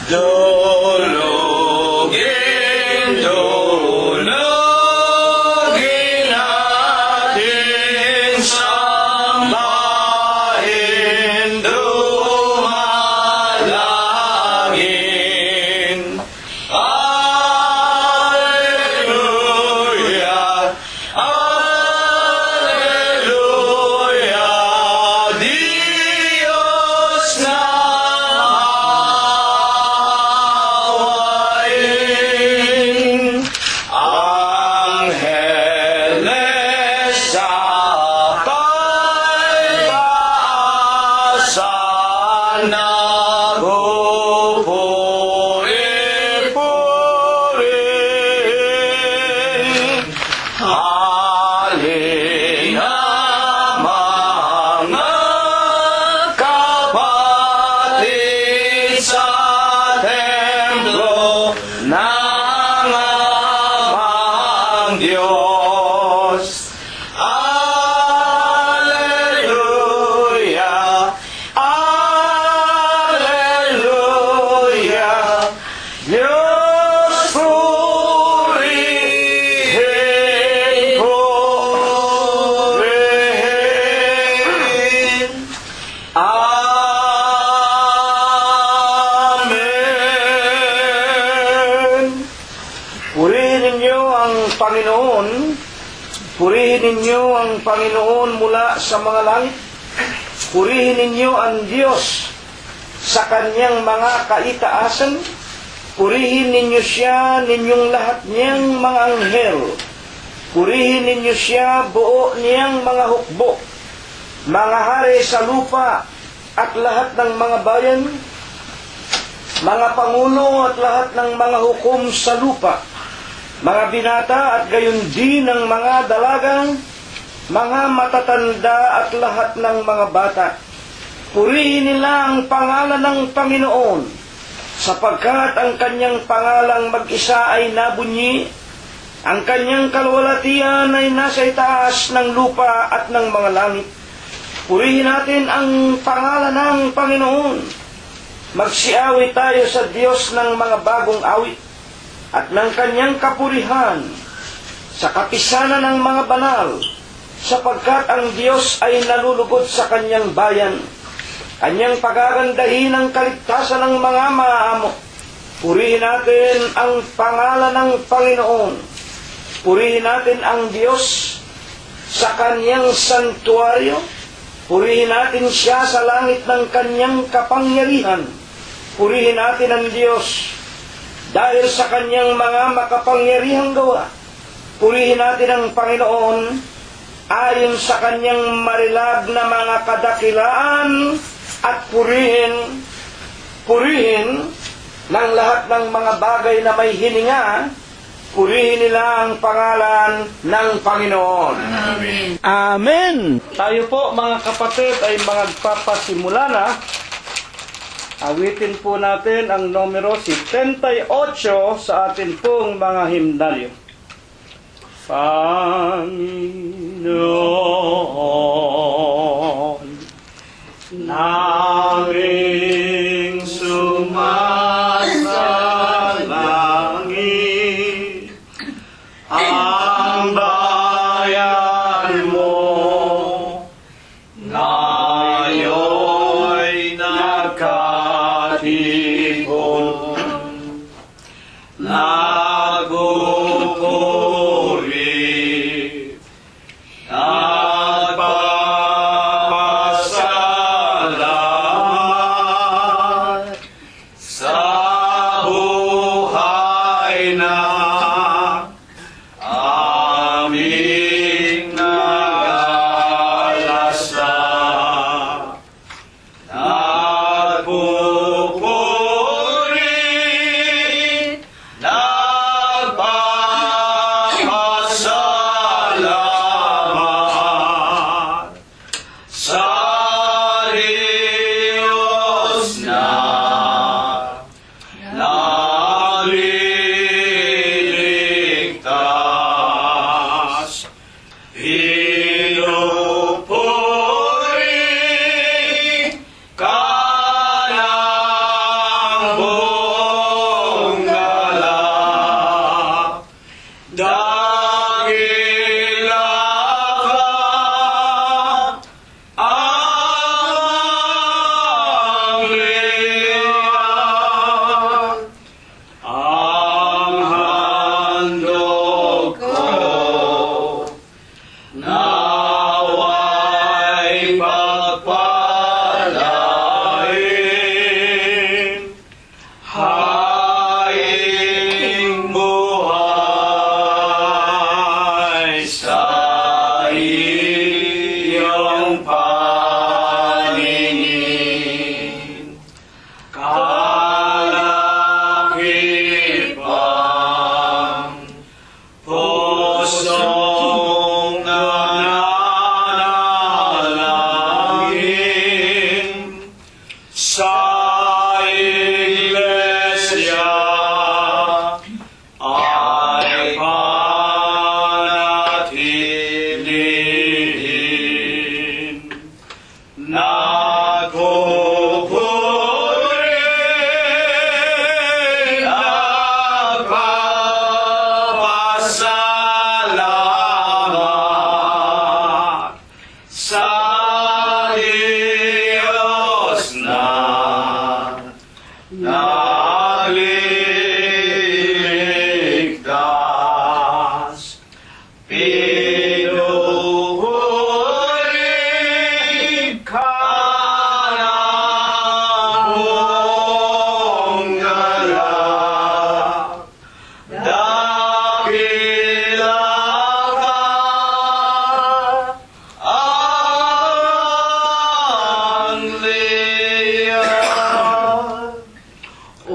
Dulugin, dulugin natin, sambahin, dumalangin. Alleluia, Alleluia, Diyos na awayin. Angeles sa taasan, nagpupuri-purin. Halina mga kapatid sa templo ng amang Diyos. Alleluia, Alleluia, Diyos purihin, purihin. Amen. Purihin ninyo ang Panginoon. Purihin ninyo ang Panginoon mula sa mga langit. Purihin ninyo ang Diyos sa kanyang mga kaitaasan. Purihin ninyo siya, ninyong lahat niyang mga anghel. Purihin ninyo siya, buo niyang mga hukbo, mga hari sa lupa at lahat ng mga bayan, mga pangulo at lahat ng mga hukom sa lupa, mga binata at gayon din ng mga dalagang, mga matatanda at lahat ng mga bata. Purihin nila ang pangalan ng Panginoon, sapagkat ang kanyang pangalang mag-isa ay nabunyi, ang kanyang kalwalatian ay nasa itaas ng lupa at ng mga langit. Purihin natin ang pangalan ng Panginoon. Magsiawit tayo sa Diyos ng mga bagong awit at ng kanyang kapurihan sa kapisanan ng mga banal, sapagkat ang Diyos ay nalulugod sa kanyang bayan. Kanyang pagagandahin ang kaligtasan ng mga maaamo. Purihin natin ang pangalan ng Panginoon. Purihin natin ang Diyos sa kanyang santuaryo. Purihin natin siya sa langit ng kanyang kapangyarihan. Purihin natin ang Diyos dahil sa kanyang mga makapangyarihang gawa. Purihin natin ang Panginoon ayon sa kanyang marilag na mga kadakilaan at purihin ng lahat ng mga bagay na may hininga. Purihin nila ang pangalan ng Panginoon. Amen. Amen. Tayo po mga kapatid ay magpapasimula na. Awitin po natin ang numero 78 sa atin pong mga himnalyo. Panginoon, naming sumasalangit, ang bayan mo ngayo'y nakatipon, nagpupuri, nagpapasalamat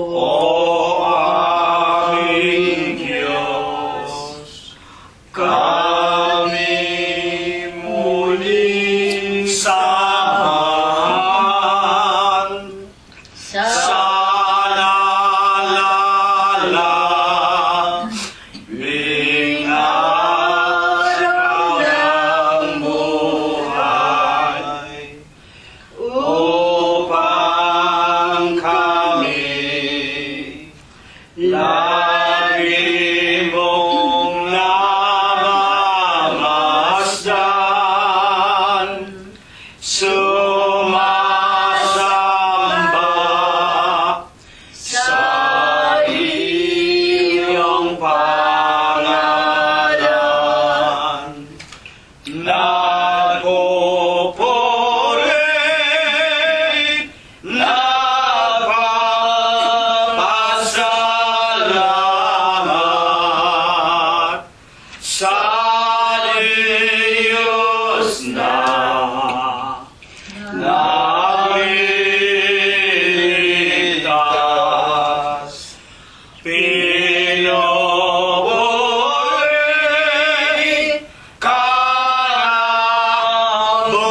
O aming Diyos, kami muling samahan sa nalalabing araw ng buhay upang kami lagi mong namamasdan, sumasamba sa iyong pangalan. Nagpupuri, nagpapasalamat sa Diyos na nagliligtas. Pinupuri karabong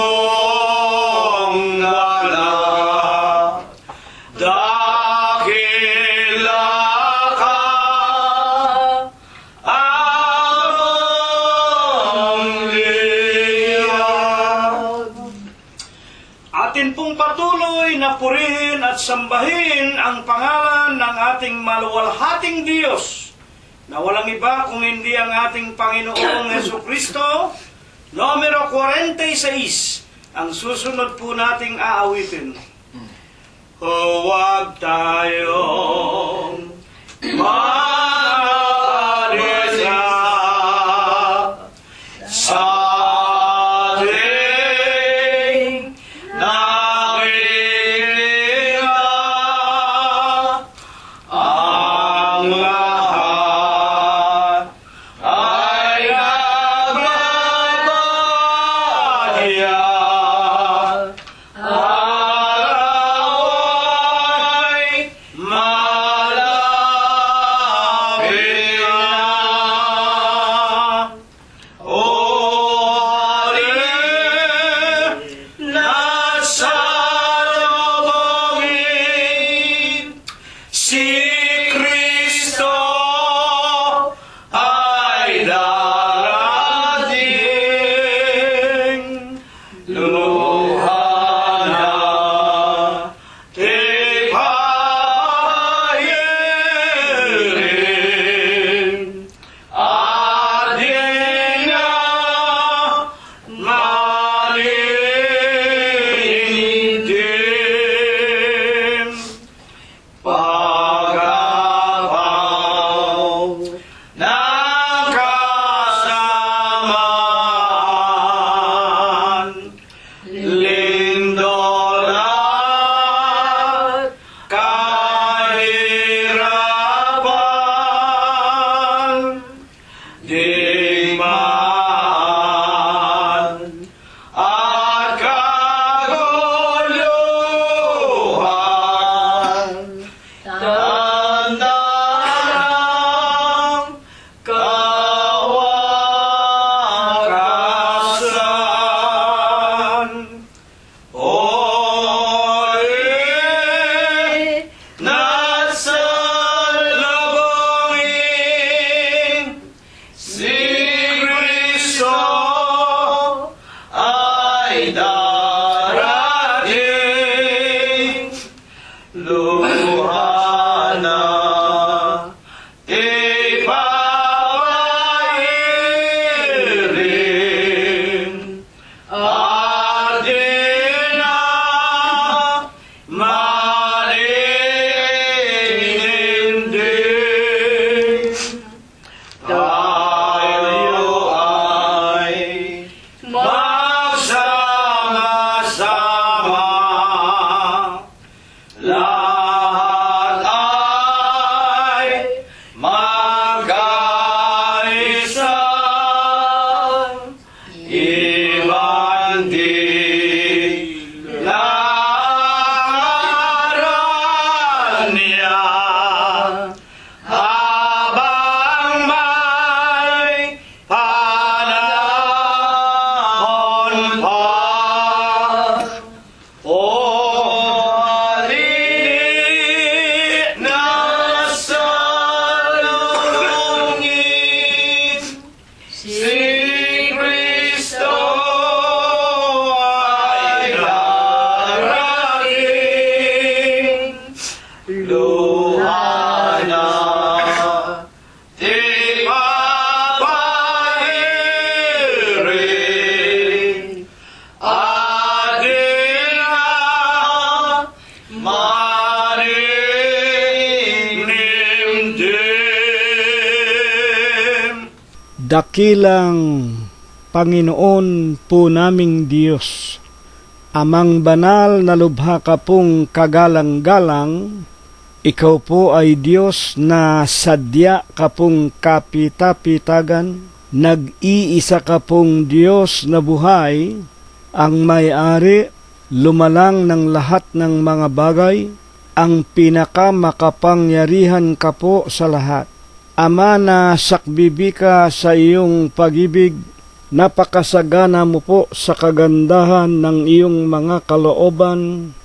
wala, dakila ka among liyag. Atin pong patuloy na purihin at sambahin ang pangalan ng ating maluwalhating Diyos na walang iba kung hindi ang ating Panginoong Jesucristo. Numero 46 ang susunod po nating aawitin. Huwag tayong mag-alisa sa ating nakikita. Ang lahat ay nagbabahaya. Araw ay Dakilang Panginoon po naming Diyos, Amang banal na lubha ka pong kagalang-galang, ikaw po ay Diyos na sadya ka pong kapitapitagan, nag-iisa ka pong Diyos na buhay, ang may-ari, lumalang ng lahat ng mga bagay, ang pinakamakapangyarihan ka po sa lahat. Ama, na sakbibi ka sa iyong pag-ibig, napakasagana mo po sa kagandahan ng iyong mga kalooban,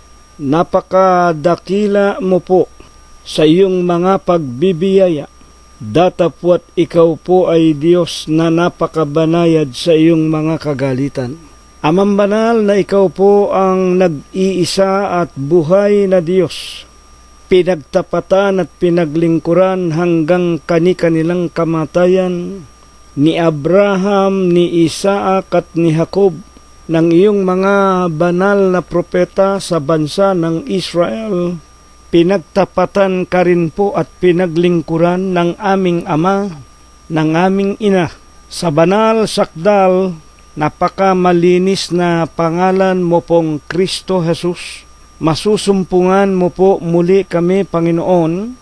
napakadakila mo po sa iyong mga pagbibiyaya. Datapwat ikaw po ay Diyos na napakabanayad sa iyong mga kagalitan. Amang banal na ikaw po ang nag-iisa at buhay na Diyos, pinagtapatan at pinaglingkuran hanggang kani-kanilang kamatayan ni Abraham, ni Isaac at ni Jacob, ng iyong mga banal na propeta sa bansa ng Israel. Pinagtapatan ka rin po at pinaglingkuran ng aming Ama, ng aming Ina. Sa banal sakdal, napakamalinis na pangalan mo pong Kristo Jesus, masusumpungan mo po muli kami, Panginoon.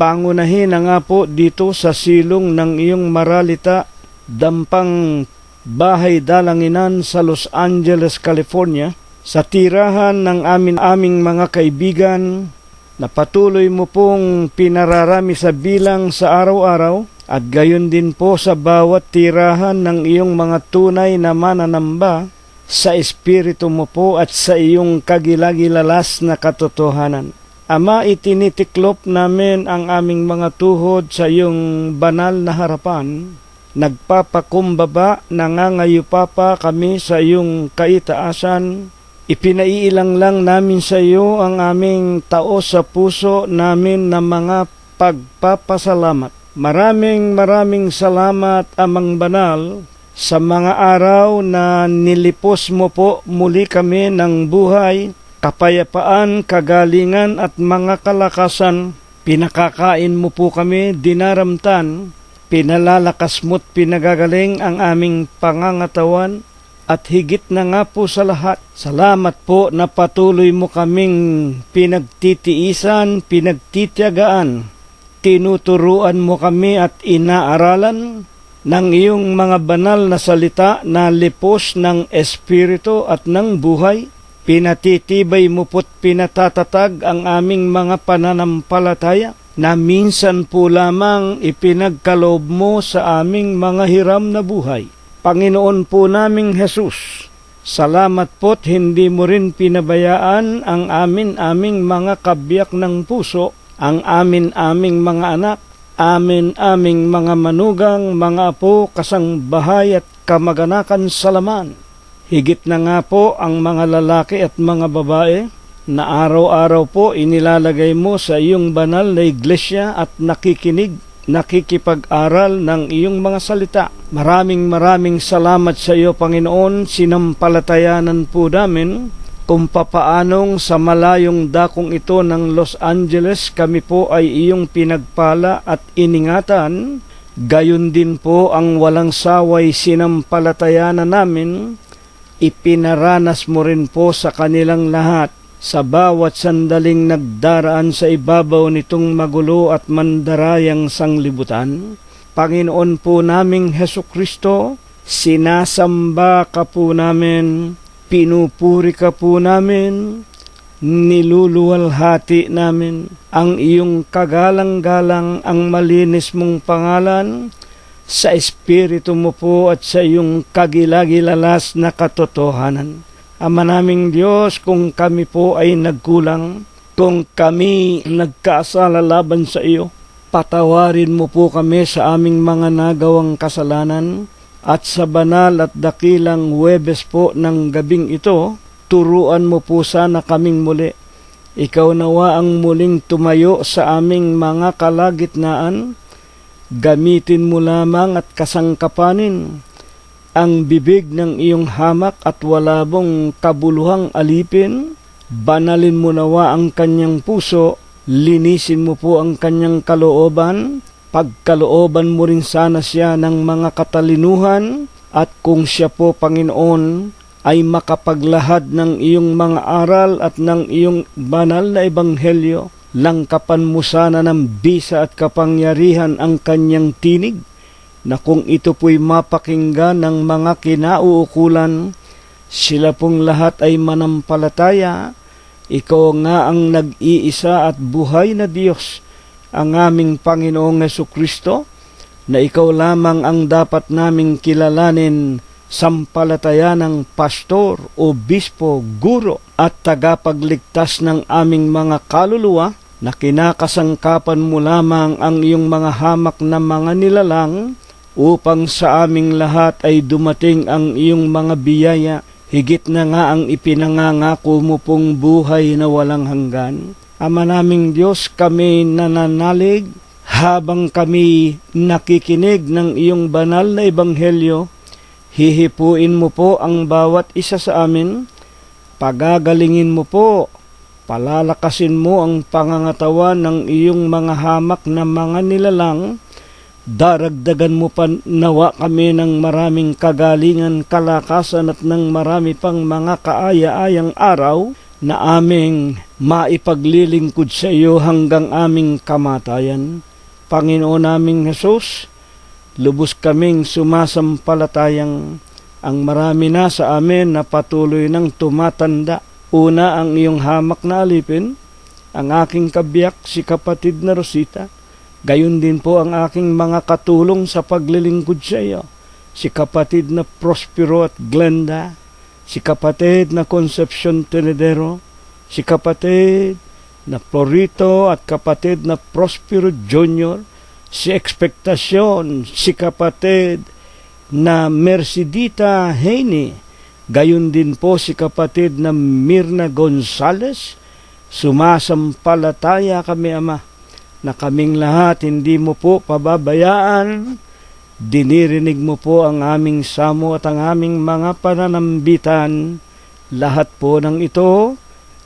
Pangunahin na nga po dito sa silong ng iyong maralita, dampang bahay dalanginan sa Los Angeles, California, sa tirahan ng aming mga kaibigan, na patuloy mo pong pinararami sa bilang sa araw-araw, at gayon din po sa bawat tirahan ng iyong mga tunay na mananamba, sa Espiritu mo po at sa iyong kagilagilalas na katotohanan. Ama, itinitiklop namin ang aming mga tuhod sa iyong banal na harapan. Nagpapakumbaba, nangangayupapa kami sa iyong kaitaasan. Ipinaiilang lang namin sa iyo ang aming taos sa puso namin na mga pagpapasalamat. Maraming salamat, Amang Banal, sa mga araw na nilipos mo po muli kami ng buhay, kapayapaan, kagalingan at mga kalakasan. Pinakakain mo po kami, dinaramtan, pinalalakas mo't pinagagaling ang aming pangangatawan, at higit na nga po sa lahat, salamat po na patuloy mo kaming pinagtitiisan, pinagtitiyagaan, tinuturuan mo kami at inaaralan ng iyong mga banal na salita na lipos ng Espiritu at ng buhay. Pinatitibay mo po't pinatatatag ang aming mga pananampalataya na minsan po lamang ipinagkaloob mo sa aming mga hiram na buhay. Panginoon po naming Jesus, salamat po't hindi mo rin pinabayaan ang aming mga kabiyak ng puso, ang aming mga anak, aming mga manugang, mga apo, kasangbahay at kamag-anakan sa laman. Higit na nga po ang mga lalaki at mga babae na araw-araw po inilalagay mo sa iyong banal na iglesia at nakikinig, nakikipag-aral ng iyong mga salita. Maraming salamat sa iyo, Panginoon. Sinampalatayanan po namin kung papaanong sa malayong dakong ito ng Los Angeles kami po ay iyong pinagpala at iningatan. Gayon din po ang walang saway sinampalatayanan namin, ipinaranas mo rin po sa kanilang lahat sa bawat sandaling nagdaraan sa ibabaw nitong magulo at mandarayang sanglibutan. Panginoon po naming Hesukristo, sinasamba ka po namin, pinupuri ka po namin, niluluwalhati namin ang iyong kagalang-galang, ang malinis mong pangalan, sa Espiritu mo po at sa iyong kagilagilalas na katotohanan. Ama naming Diyos, kung kami po ay nagkulang, kung kami nagkasala laban sa iyo, patawarin mo po kami sa aming mga nagawang kasalanan, at sa banal at dakilang Huwebes po ng gabing ito, turuan mo po sana kaming muli. Ikaw nawa ang muling tumayo sa aming mga kalagitnaan, gamitin mo lamang at kasangkapanin ang bibig ng iyong hamak at walabong kabuluhang alipin. Banalin mo nawa ang kanyang puso, linisin mo po ang kanyang kalooban, Pagkalooban mo rin sana siya ng mga katalinuhan, at kung siya po, Panginoon, ay makapaglahad ng iyong mga aral at ng iyong banal na ebanghelyo, langkapan mo sana ng bisa at kapangyarihan ang kanyang tinig, na kung ito po'y mapakinggan ng mga kinauukulan, sila pong lahat ay manampalataya. Ikaw nga ang nag-iisa at buhay na Diyos, ang aming Panginoong Jesucristo, na ikaw lamang ang dapat naming kilalanin, sampalataya ng pastor, obispo, guro at tagapagligtas ng aming mga kaluluwa, na kinakasangkapan mo lamang ang iyong mga hamak na mga nilalang, upang sa aming lahat ay dumating ang iyong mga biyaya, higit na nga ang ipinangangako mo pong buhay na walang hanggan. Ama naming Diyos, kami nananalig habang kami nakikinig ng iyong banal na ebanghelyo. Hihipuin mo po ang bawat isa sa amin, pagagalingin mo po, palalakasin mo ang pangangatawan ng iyong mga hamak na mga nilalang, daragdagan mo pa nawa kami ng maraming kagalingan, kalakasan at ng marami pang mga kaaya-ayang araw, na aming maipaglilingkod sa iyo hanggang aming kamatayan. Panginoon naming Jesus, lubos kaming sumasampalatayang ang marami na sa amin na patuloy ng tumatanda. Una, ang iyong hamak na alipin, ang aking kabiyak, si kapatid na Rosita. Gayon din po ang aking mga katulong sa paglilingkod sa iyo, si kapatid na Prospero at Glenda, si kapatid na Concepcion Tenedero, si kapatid na Florito at kapatid na Prospero Jr., si Expectacion, si kapatid na Mercedita Haney, gayon din po si kapatid na Mirna Gonzales. Sumasampalataya kami, Ama, na kaming lahat hindi mo po pababayaan. Dinirinig mo po ang aming samo at ang aming mga pananambitan. Lahat po ng ito,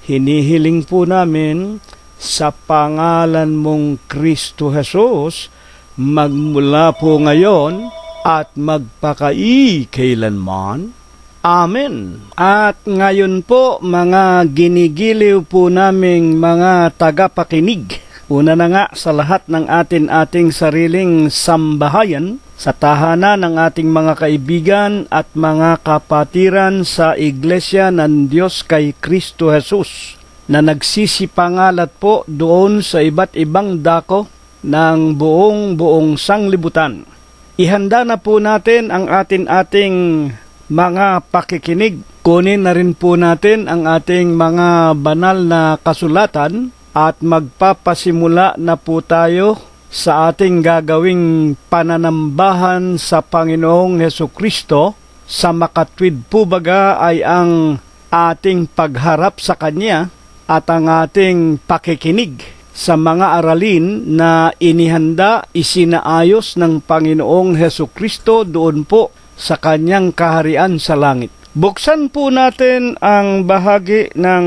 hinihiling po namin sa pangalan mong Kristo Jesus, magmula po ngayon at magpakailanman. Amen. At ngayon po, mga ginigiliw po naming mga tagapakinig, una na nga sa lahat ng ating sariling sambahayan, sa tahanan ng ating mga kaibigan at mga kapatiran sa Iglesia ng Diyos kay Kristo Jesus, na nagsisipangalat po doon sa iba't ibang dako ng buong sanglibutan. Ihanda na po natin ang ating mga pakikinig. Kunin na rin po natin ang ating mga banal na kasulatan at magpapasimula na po tayo sa ating gagawing pananambahan sa Panginoong Hesukristo. Sa makatwid po baga ay ang ating pagharap sa Kanya at ang ating pakikinig sa mga aralin na inihanda, isinaayos ng Panginoong Hesukristo doon po sa Kanyang kaharian sa langit. Buksan po natin ang bahagi ng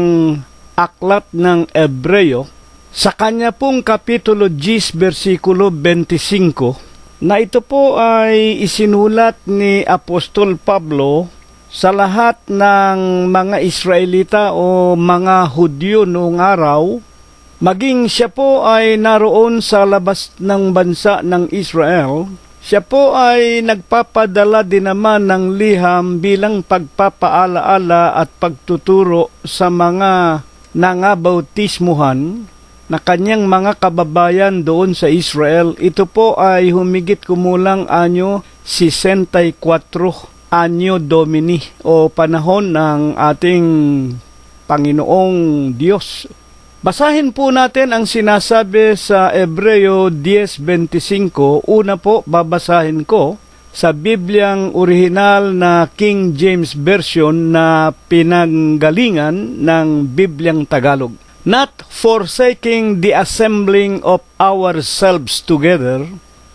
aklat ng Ebreo sa kanya pong Kapitulo 10, versikulo 25, na ito po ay isinulat ni Apostol Pablo sa lahat ng mga Israelita o mga Hudyo noong araw, maging siya po ay naroon sa labas ng bansa ng Israel. Siya po ay nagpapadala din naman ng liham bilang pagpapaalaala at pagtuturo sa mga nangabautismuhan na kanyang mga kababayan doon sa Israel. Ito po ay humigit kumulang anyo 64 anyo Domini o panahon ng ating Panginoong Diyos. Basahin po natin ang sinasabi sa Ebreo 10:25. Una po, babasahin ko sa Bibliang orihinal na King James Version na pinanggalingan ng Bibliang Tagalog. Not forsaking the assembling of ourselves together,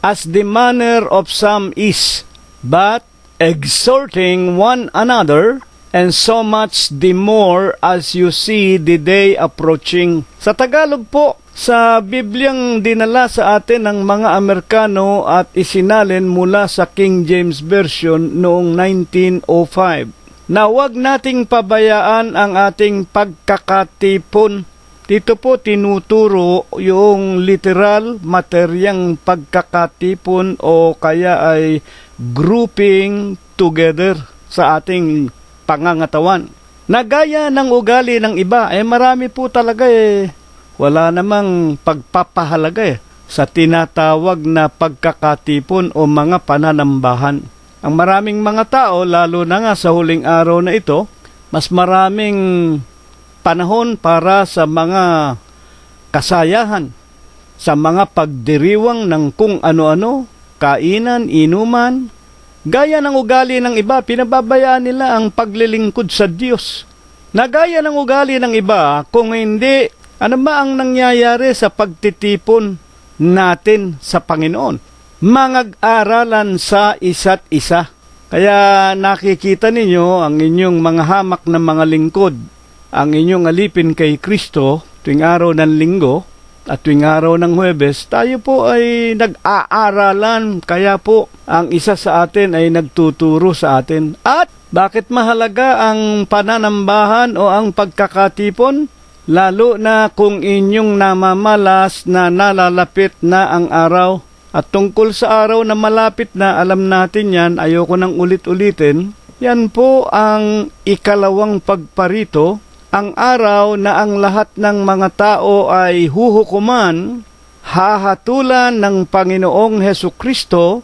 as the manner of some is, but exhorting one another, and so much the more as you see the day approaching. Sa Tagalog po, Sa Bibliang dinala sa atin ng mga Amerikano at isinalin mula sa King James Version noong 1905, na huwag nating pabayaan ang ating pagkakatipon. Dito po tinuturo yung literal, materyang pagkakatipon o kaya ay grouping together sa ating pangangatawan. Nagaya ng ugali ng iba, marami po talaga wala namang pagpapahalaga sa tinatawag na pagkakatipon o mga pananambahan. Ang maraming mga tao, lalo na nga sa huling araw na ito, mas maraming panahon para sa mga kasayahan, sa mga pagdiriwang ng kung ano-ano, kainan, inuman. Gaya ng ugali ng iba, pinababayaan nila ang paglilingkod sa Diyos. Nagaya ng ugali ng iba, kung hindi, ano ba ang nangyayari sa pagtitipon natin sa Panginoon? Mangag-aralan sa isa't isa. Kaya nakikita ninyo ang inyong mga hamak na mga lingkod, ang inyong alipin kay Kristo tuwing araw ng linggo at tuwing araw ng Huwebes, tayo po ay nag-aaralan. Kaya po ang isa sa atin ay nagtuturo sa atin. At bakit mahalaga ang pananambahan o ang pagkakatipon? Lalo na kung inyong namamalas na nalalapit na ang araw. At tungkol sa araw na malapit na, alam natin yan, ayoko nang ulit-ulitin. Yan po ang ikalawang pagparito, ang araw na ang lahat ng mga tao ay huhukuman, hahatulan ng Panginoong Hesukristo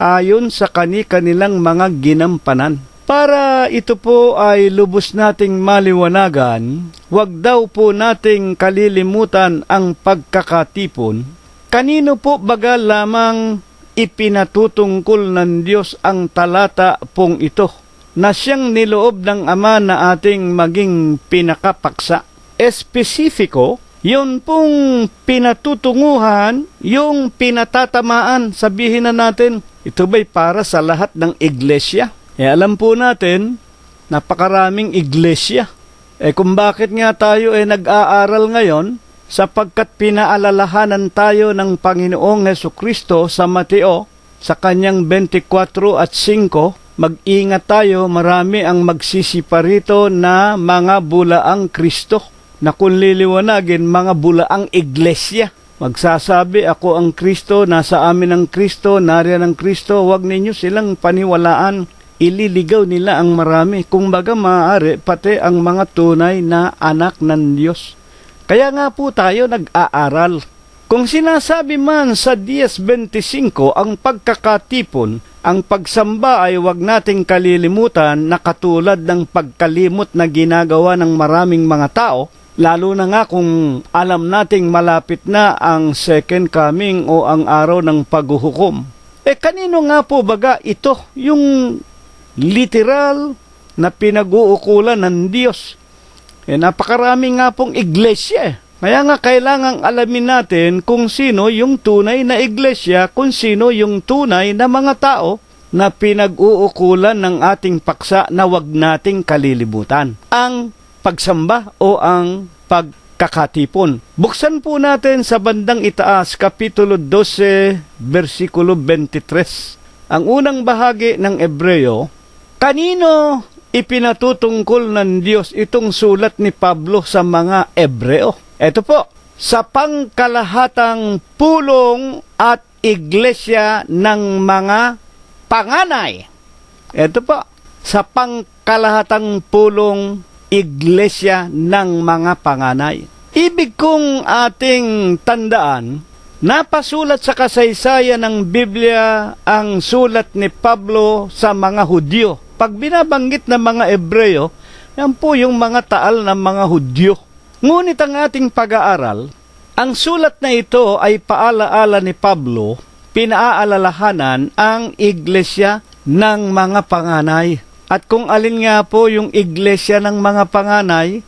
ayon sa kani-kanilang mga ginampanan. Para ito po ay lubos nating maliwanagan, huwag daw po nating kalilimutan ang pagkakatipon. Kanino po baga lamang ipinatutungkol ng Diyos ang talata pong ito, na siyang niloob ng Ama na ating maging pinakapaksa? Espesifiko, yun pong pinatutunguhan, yung pinatatamaan, sabihin na natin, ito ba'y para sa lahat ng iglesia? Alam po natin, napakaraming iglesia. Kung bakit nga tayo nag-aaral ngayon, sapagkat pinaalalahanan tayo ng Panginoong Hesukristo sa Mateo, sa kanyang 24 at 5, mag-ingat tayo, marami ang magsisiparito na mga bulaang Kristo, na kung liliwanagin, mga bulaang iglesia. Magsasabi, ako ang Kristo, nasa amin ang Kristo, nariyan ang Kristo, huwag ninyo silang paniwalaan. Ililigaw nila ang marami, kung baga maaari pati ang mga tunay na anak ng Diyos. Kaya nga po tayo nag-aaral. Kung sinasabi man sa 10:25 ang pagkakatipon, ang pagsamba ay huwag nating kalilimutan na katulad ng pagkalimot na ginagawa ng maraming mga tao, lalo na nga kung alam nating malapit na ang second coming o ang araw ng paghuhukom. Kanino nga po baga ito, yung literal na pinag-uukulan ng Diyos? Napakarami nga pong iglesia. Kaya nga kailangang alamin natin kung sino yung tunay na iglesia, kung sino yung tunay na mga tao na pinag-uukulan ng ating paksa na wag nating kalilimutan. Ang pagsamba o ang pagkakatipon. Buksan po natin sa bandang itaas, Kapitulo 12, versikulo 23. Ang unang bahagi ng Ebreo, kanino ipinatutungkol ng Diyos itong sulat ni Pablo sa mga Ebreo? Ito po, sa pangkalahatang pulong at iglesia ng mga panganay. Ito po, sa pangkalahatang pulong iglesia ng mga panganay. Ibig kong ating tandaan, napasulat sa kasaysayan ng Biblia ang sulat ni Pablo sa mga Hudyo. Pag binabanggit ng mga Ebreo, yan po yung mga taal ng mga Hudyo. Ngunit ang ating pag-aaral, ang sulat na ito ay paalaala ni Pablo, pinaalalahanan ang iglesia ng mga panganay. At kung alin nga po yung iglesia ng mga panganay,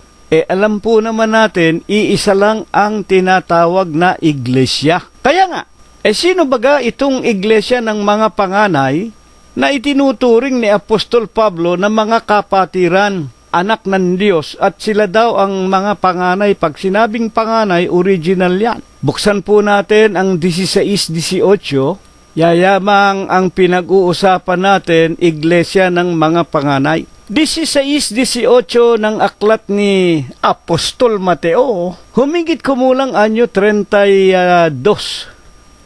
alam po naman natin, iisa lang ang tinatawag na iglesia. Kaya nga, sino baga itong iglesia ng mga panganay na itinuturing ni Apostol Pablo na mga kapatiran? anak ng Diyos at sila daw ang mga panganay. Pag sinabing panganay, original yan. Buksan po natin ang 16-18. Yayamang ang pinag-uusapan natin, iglesia ng mga panganay. 16-18 ng aklat ni Apostol Mateo, humigit kumulang anyo 32.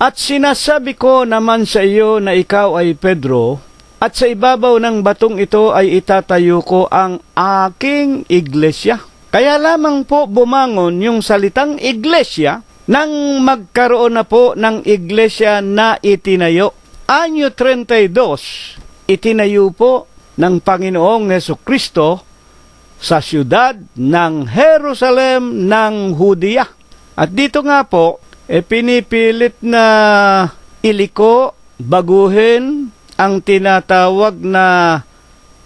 At sinasabi ko naman sa iyo na ikaw ay Pedro, at sa ibabaw ng batong ito ay itatayo ko ang aking iglesia. Kaya lamang po bumangon yung salitang iglesia nang magkaroon na po ng iglesia na itinayo. Anyo 32, itinayo po ng Panginoong Jesucristo sa siyudad ng Jerusalem ng Hudiya. At dito nga po, pinipilit na iliko, baguhin ang tinatawag na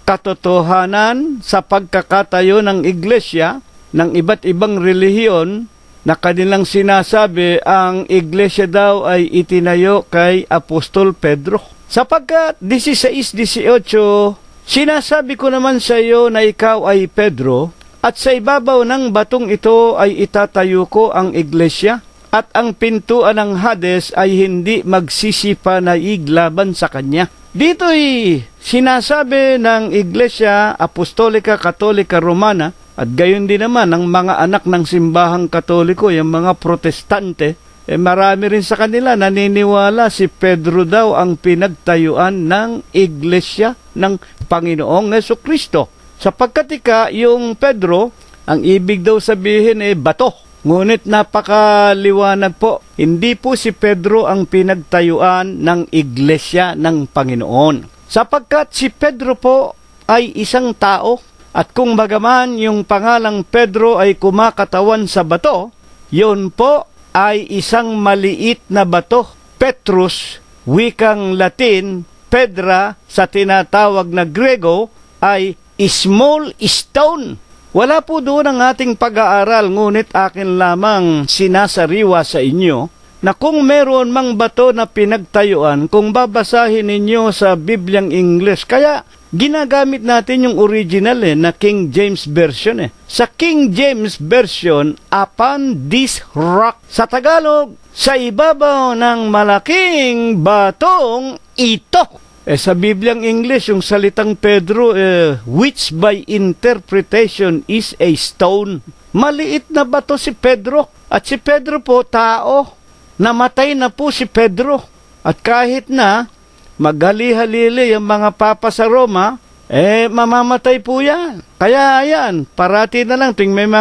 katotohanan sa pagkakatayo ng iglesia ng iba't ibang relihiyon na kanilang sinasabi ang iglesia daw ay itinayo kay Apostol Pedro. Sapagkat 16-18, sinasabi ko naman sa iyo na ikaw ay Pedro, at sa ibabaw ng batong ito ay itatayo ko ang iglesia, at ang pintuan ng Hades ay hindi magsisipanaig laban sa kanya. Dito'y sinasabi ng Iglesia Apostolika Katolika Romana, at gayon din naman ang mga anak ng simbahang Katoliko, yung mga Protestante, marami rin sa kanila naniniwala si Pedro daw ang pinagtayuan ng iglesia ng Panginoong Jesucristo. Sapagkat yung Pedro, ang ibig daw sabihin bato. Ngunit napakaliwanag po, hindi po si Pedro ang pinagtayuan ng iglesia ng Panginoon. Sapagkat si Pedro po ay isang tao, at kung bagaman yung pangalang Pedro ay kumakatawan sa bato, yun po ay isang maliit na bato. Petrus, wikang Latin, Pedra sa tinatawag na Grego, ay small stone. Wala po doon ang ating pag-aaral, ngunit akin lamang sinasariwa sa inyo na kung meron mang bato na pinagtayuan, kung babasahin ninyo sa Bibliang English, kaya ginagamit natin yung original na King James Version. Sa King James Version, upon this rock. Sa Tagalog, sa ibabaw ng malaking batong ito. Sa Bibliang English, yung salitang Pedro, which by interpretation is a stone. Maliit na bato si Pedro. At si Pedro po, tao. Namatay na po si Pedro. At kahit na maghali-halili yung mga papa sa Roma, mamamatay po yan. Kaya yan, parati na lang, tuwing may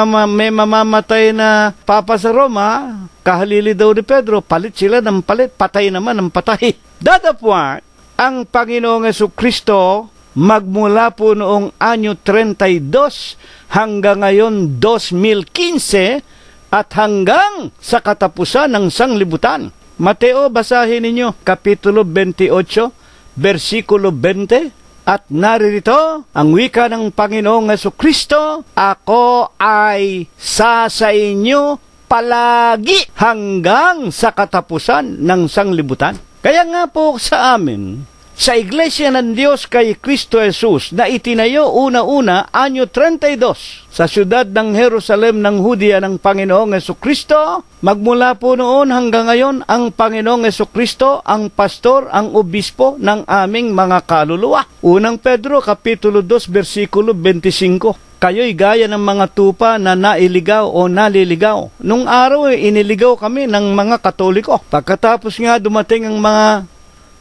mamamatay na papa sa Roma, kahalili daw ni Pedro, palit sila ng palit, patay naman ng patay. Datapwat, ang Panginoong Jesucristo, magmula po noong anyo 32 hanggang ngayon 2015 at hanggang sa katapusan ng sanglibutan. Mateo, basahin ninyo, Kapitulo 28, versikulo 20, at naririto ang wika ng Panginoong Jesucristo, ako ay sa inyo palagi hanggang sa katapusan ng sanglibutan. Kaya nga po sa amin, sa Iglesia ng Diyos kay Kristo Jesus na itinayo una-una anyo 32 sa siyudad ng Jerusalem ng Hudiya ng Panginoong Jesucristo, magmula po noon hanggang ngayon ang Panginoong Jesucristo ang pastor, ang obispo ng aming mga kaluluwa. Unang Pedro, Kapitulo 2, versikulo 25. Kayo'y gaya ng mga tupa na nailigaw o naliligaw. Nung araw iniligaw kami ng mga Katoliko. Pagkatapos nga dumating ang mga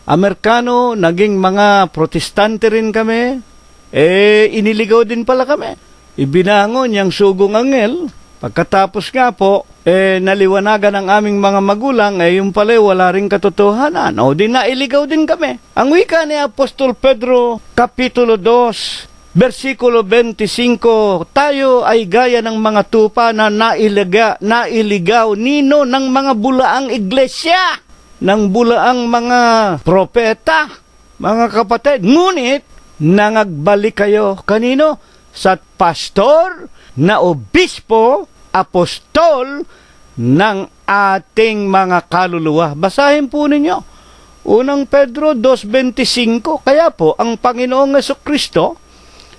Amerikano, naging mga Protestante rin kami, iniligaw din pala kami. Ibinangon yung sugong angel. Pagkatapos nga po, naliwanagan ang aming mga magulang, yung pala wala rin katotohanan. O di nailigaw din kami. Ang wika ni Apostol Pedro, Kapitulo 2, versikulo 25, tayo ay gaya ng mga tupa na nailigaw nino ng mga bulaang iglesia, ng bulaang mga propeta, mga kapatid. Ngunit, nangagbalik kayo kanino? Sa pastor na obispo, apostol ng ating mga kaluluwa. Basahin po ninyo. Unang Pedro 2.25. Kaya po, ang Panginoong Jesucristo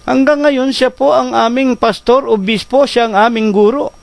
Hanggang ngayon siya po ang aming pastor, obispo, siya ang aming guro.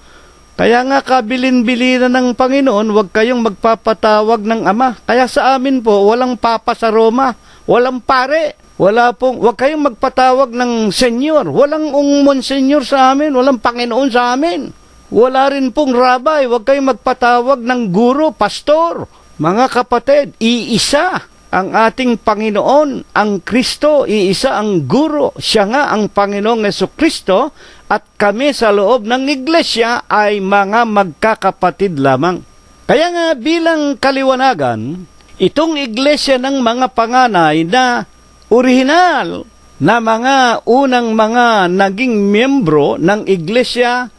Kaya nga kabilin-bilinan ng Panginoon, huwag kayong magpapatawag ng Ama. Kaya sa amin po, walang papa sa Roma, walang pare, huwag kayong magpatawag ng senyor, walang monsenyor sa amin, walang Panginoon sa amin. Wala rin pong rabay, huwag kayong magpatawag ng guro, pastor. Mga kapatid, iisa ang ating Panginoon, ang Kristo, iisa ang guro. Siya nga ang Panginoong Jesucristo at kami sa loob ng iglesia ay mga magkakapatid lamang. Kaya nga bilang kaliwanagan, itong iglesia ng mga panganay na orihinal na mga unang mga naging miyembro ng iglesia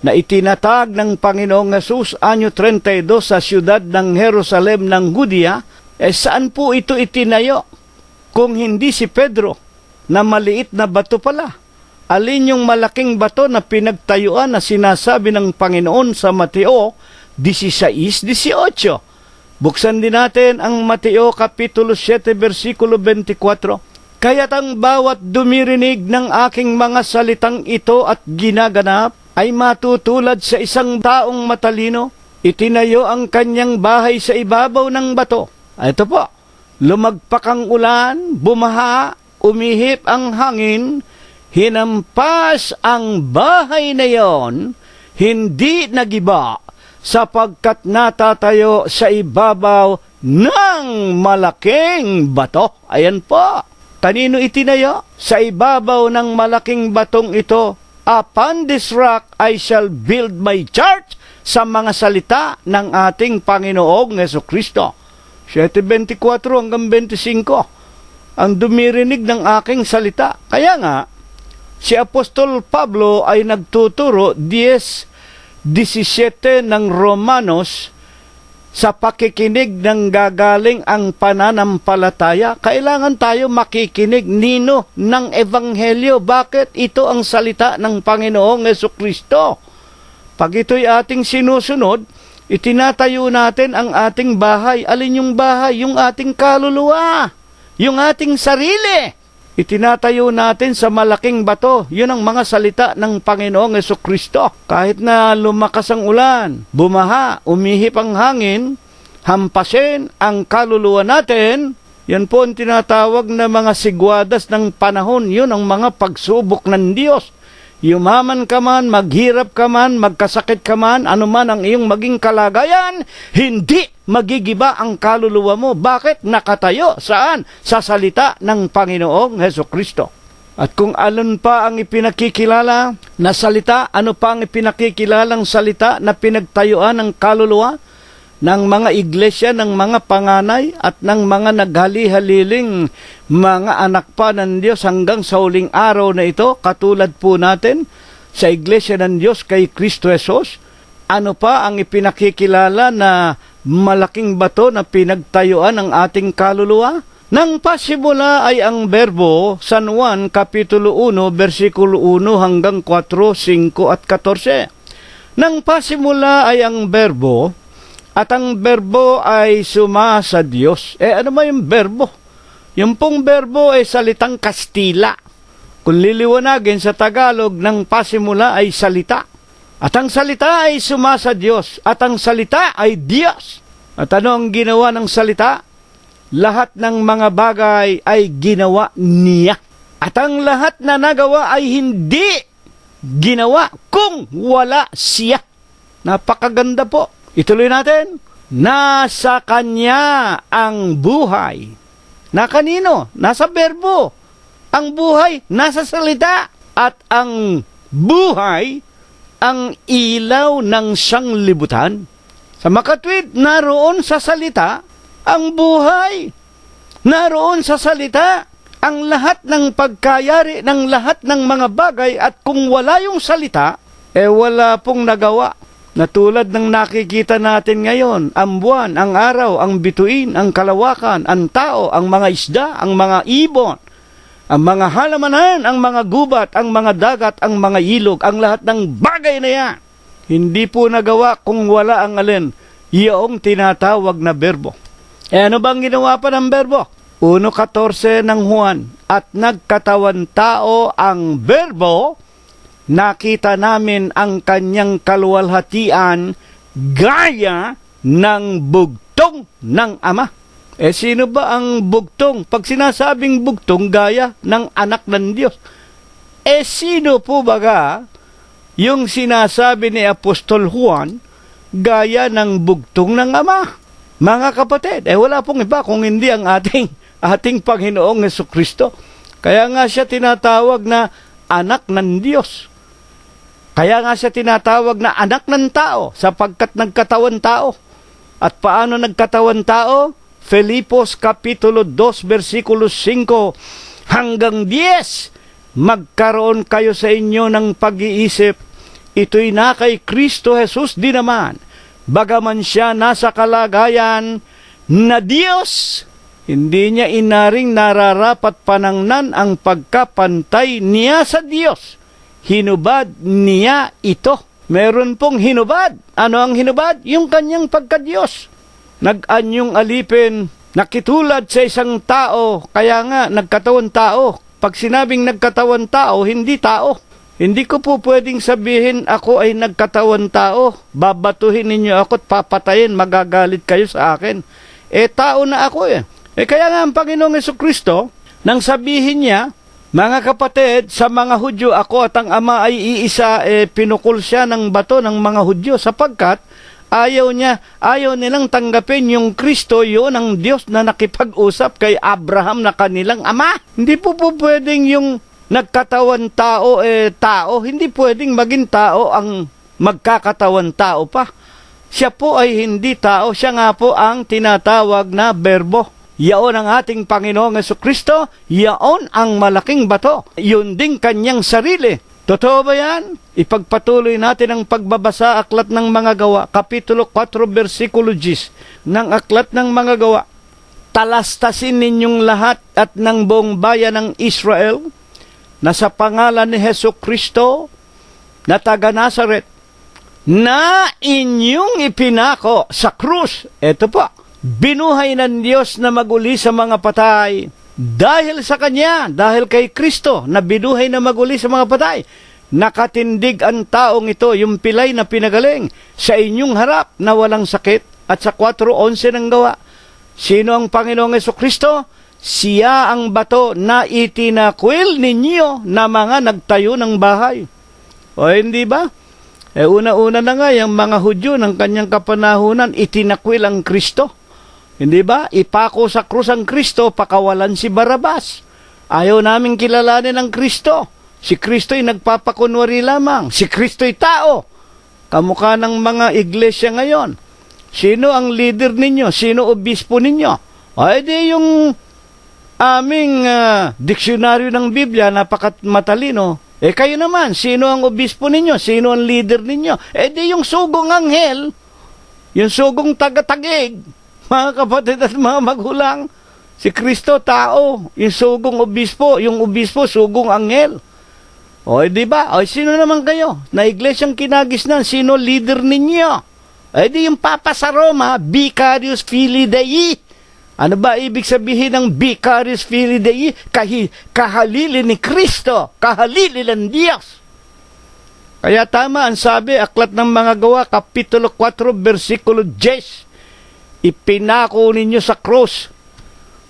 na itinatag ng Panginoong Hesus anyo 32 sa siyudad ng Jerusalem ng Judea, saan po ito itinayo? Kung hindi si Pedro, na maliit na bato pala. Alin yung malaking bato na pinagtayuan na sinasabi ng Panginoon sa Mateo 16:18? Buksan din natin ang Mateo Kapitulo 7, versikulo 24. Kaya't ang bawat dumirinig ng aking mga salitang ito at ginaganap ay matutulad sa isang taong matalino. Itinayo ang kanyang bahay sa ibabaw ng bato. Ito po, lumagpak ang ulan, bumaha, umihip ang hangin, hinampas ang bahay na yon, hindi nagiba, sapagkat natatayo sa ibabaw ng malaking bato. Ayan po. Kanino itinayo? Sa ibabaw ng malaking batong ito. Upon this rock I shall build my church, sa mga salita ng ating Panginoong Jesucristo. 7:24 hanggang 25. Ang dumirinig ng aking salita. Kaya nga, si Apostol Pablo ay nagtuturo 10:17 ng Romanos, sa pakikinig ng gagaling ang pananampalataya. Kailangan tayo makikinig nino ng Ebanghelyo. Bakit? Ito ang salita ng Panginoong Jesucristo. Pag ito'y ating sinusunod, itinatayo natin ang ating bahay. Alin yung bahay? Yung ating kaluluwa. Yung ating sarili. Itinatayo natin sa malaking bato. Yun ang mga salita ng Panginoong Jesucristo. Kahit na lumakas ang ulan, bumaha, umihip ang hangin, hampasin ang kaluluwa natin, yan po ang tinatawag na mga sigwadas ng panahon. Yun ang mga pagsubok ng Diyos. Yumaman ka man, maghirap ka man, magkasakit ka man, anuman ang iyong maging kalagayan, hindi magigiba ang kaluluwa mo. Bakit? Nakatayo. Saan? Sa salita ng Panginoong Jesucristo. At kung alin pa ang ipinakikilala na salita, ano pa ang ipinakikilalang salita na pinagtayuan ng kaluluwa ng mga iglesia, ng mga panganay at ng mga naghali-haliling mga anak pa ng Diyos hanggang sa huling araw na ito, katulad po natin sa iglesia ng Diyos kay Kristo Jesus. Ano pa ang ipinakikilala na malaking bato na pinagtayuan ng ating kaluluwa? Nang pasimula ay ang berbo, San Juan Kapitulo 1, versikulo 1 hanggang 4, 5 at 14. Nang pasimula ay ang berbo, at ang berbo ay suma sa Diyos. Ano ba yung berbo? Yung pong berbo ay salitang Kastila. Kung liliwanagin sa Tagalog, ng pasimula ay salita. At ang salita ay suma sa Diyos. At ang salita ay Diyos. At ano ang ginawa ng salita? Lahat ng mga bagay ay ginawa niya. At ang lahat na nagawa ay hindi ginawa kung wala siya. Napakaganda po. Ituloy natin. Nasa Kanya ang buhay. Na kanino? Nasa berbo. Ang buhay, nasa salita. At ang buhay, ang ilaw ng sanglibutan. Sa makatwid, naroon sa salita, ang buhay. Naroon sa salita, ang lahat ng pagkayari ng lahat ng mga bagay. At kung wala yung salita, wala pong nagawa. Na tulad ng nakikita natin ngayon, ang buwan, ang araw, ang bituin, ang kalawakan, ang tao, ang mga isda, ang mga ibon, ang mga halamanan, ang mga gubat, ang mga dagat, ang mga ilog, ang lahat ng bagay na yan. Hindi po nagawa kung wala ang alin, iyong tinatawag na berbo. Ano bang ginawa pa ng berbo? 1:14 ng Juan, at nagkatawan tao ang Berbo, nakita namin ang kanyang kaluwalhatian gaya ng bugtong ng Ama. Sino ba ang bugtong? Pag sinasabing bugtong, gaya ng anak ng Diyos. Sino po baga yung sinasabi ni Apostol Juan, gaya ng bugtong ng Ama? Mga kapatid, wala pong iba kung hindi ang ating Panginoong Jesucristo. Kaya nga siya tinatawag na anak ng Diyos. Kaya nga siya tinatawag na anak ng tao, sapagkat nagkatawan tao. At paano nagkatawan tao? Filipos Kapitulo 2, versikulo 5 hanggang 10. Magkaroon kayo sa inyo ng pag-iisip. Ito'y na kay Kristo Jesus din naman. Bagaman siya nasa kalagayan na Diyos, hindi niya inaring nararapat panangnan ang pagkapantay niya sa Diyos. Hinubad niya ito. Meron pong hinubad. Ano ang hinubad? Yung kanyang pagka-Diyos. Nag-anyong alipin, nakitulad sa isang tao, kaya nga nagkatawan tao. Pag sinabing nagkatawan tao, hindi tao. Hindi ko po pwedeng sabihin ako ay nagkatawan tao. Babatuhin ninyo ako at papatayin, magagalit kayo sa akin. Tao na ako eh. Kaya nga ang Panginoong Jesucristo, nang sabihin niya, mga kapatid, sa mga Hudyo ako at ang Ama ay iisa, pinukul siya ng bato ng mga Hudyo sapagkat ayaw nilang tanggapin yung Kristo, yun ang Diyos na nakipag-usap kay Abraham na kanilang ama. Hindi po pwedeng yung nagkatawan tao, tao. Hindi pwedeng maging tao ang magkakatawan tao pa. Siya po ay hindi tao. Siya nga po ang tinatawag na Berbo. Yaon ang ating Panginoong Jesucristo. Yaon ang malaking bato. Yun din kanyang sarili. Totoo ba yan? Ipagpatuloy natin ang pagbabasa aklat ng mga gawa, Kapitulo 4, versikulo 10 ng aklat ng mga gawa. Talastasin ninyong lahat at ng buong bayan ng Israel na sa pangalan ni Jesucristo na taga Nazaret na inyong ipinako sa krus. Ito po, binuhay ng Diyos na maguli sa mga patay. Dahil sa Kanya, dahil kay Kristo na binuhay na maguli sa mga patay, nakatindig ang taong ito, yung pilay na pinagaling, sa inyong harap na walang sakit. At sa 4:11 ng gawa, sino ang Panginoong Jesucristo? Siya ang bato na itinakwil ninyo na mga nagtayo ng bahay. O hindi ba? Una-una na nga, yung mga Hudyo ng kanyang kapanahunan, itinakwil ang Kristo. Hindi ba? Ipako sa krus ang Kristo, pakawalan si Barabas. Ayaw namin kilalanin ang Kristo. Si Kristo'y nagpapakunwari lamang. Si Kristo'y tao. Kamukha ng mga iglesia ngayon. Sino ang leader ninyo? Sino obispo ninyo? Ay di yung aming diksyonaryo ng Biblia, napakat matalino. Kayo naman, sino ang obispo ninyo? Sino ang leader ninyo? Di yung sugong anghel, yung sugong taga-tagig. Mga kapatid at mga magulang, si Kristo tao, yung sugong obispo, yung obispo sugong anghel. Di ba? Sino naman kayo? Na iglesyang kinagisnan, sino leader ninyo? Di yung Papa sa Roma, Vicarius Filii Dei. Ano ba ibig sabihin ng Vicarius Filii Dei? Kahalili ni Kristo, kahalili ng Diyos. Kaya tama ang sabi, aklat ng mga gawa, Kapitulo 4, versikulo 10. Ipinako ninyo sa krus,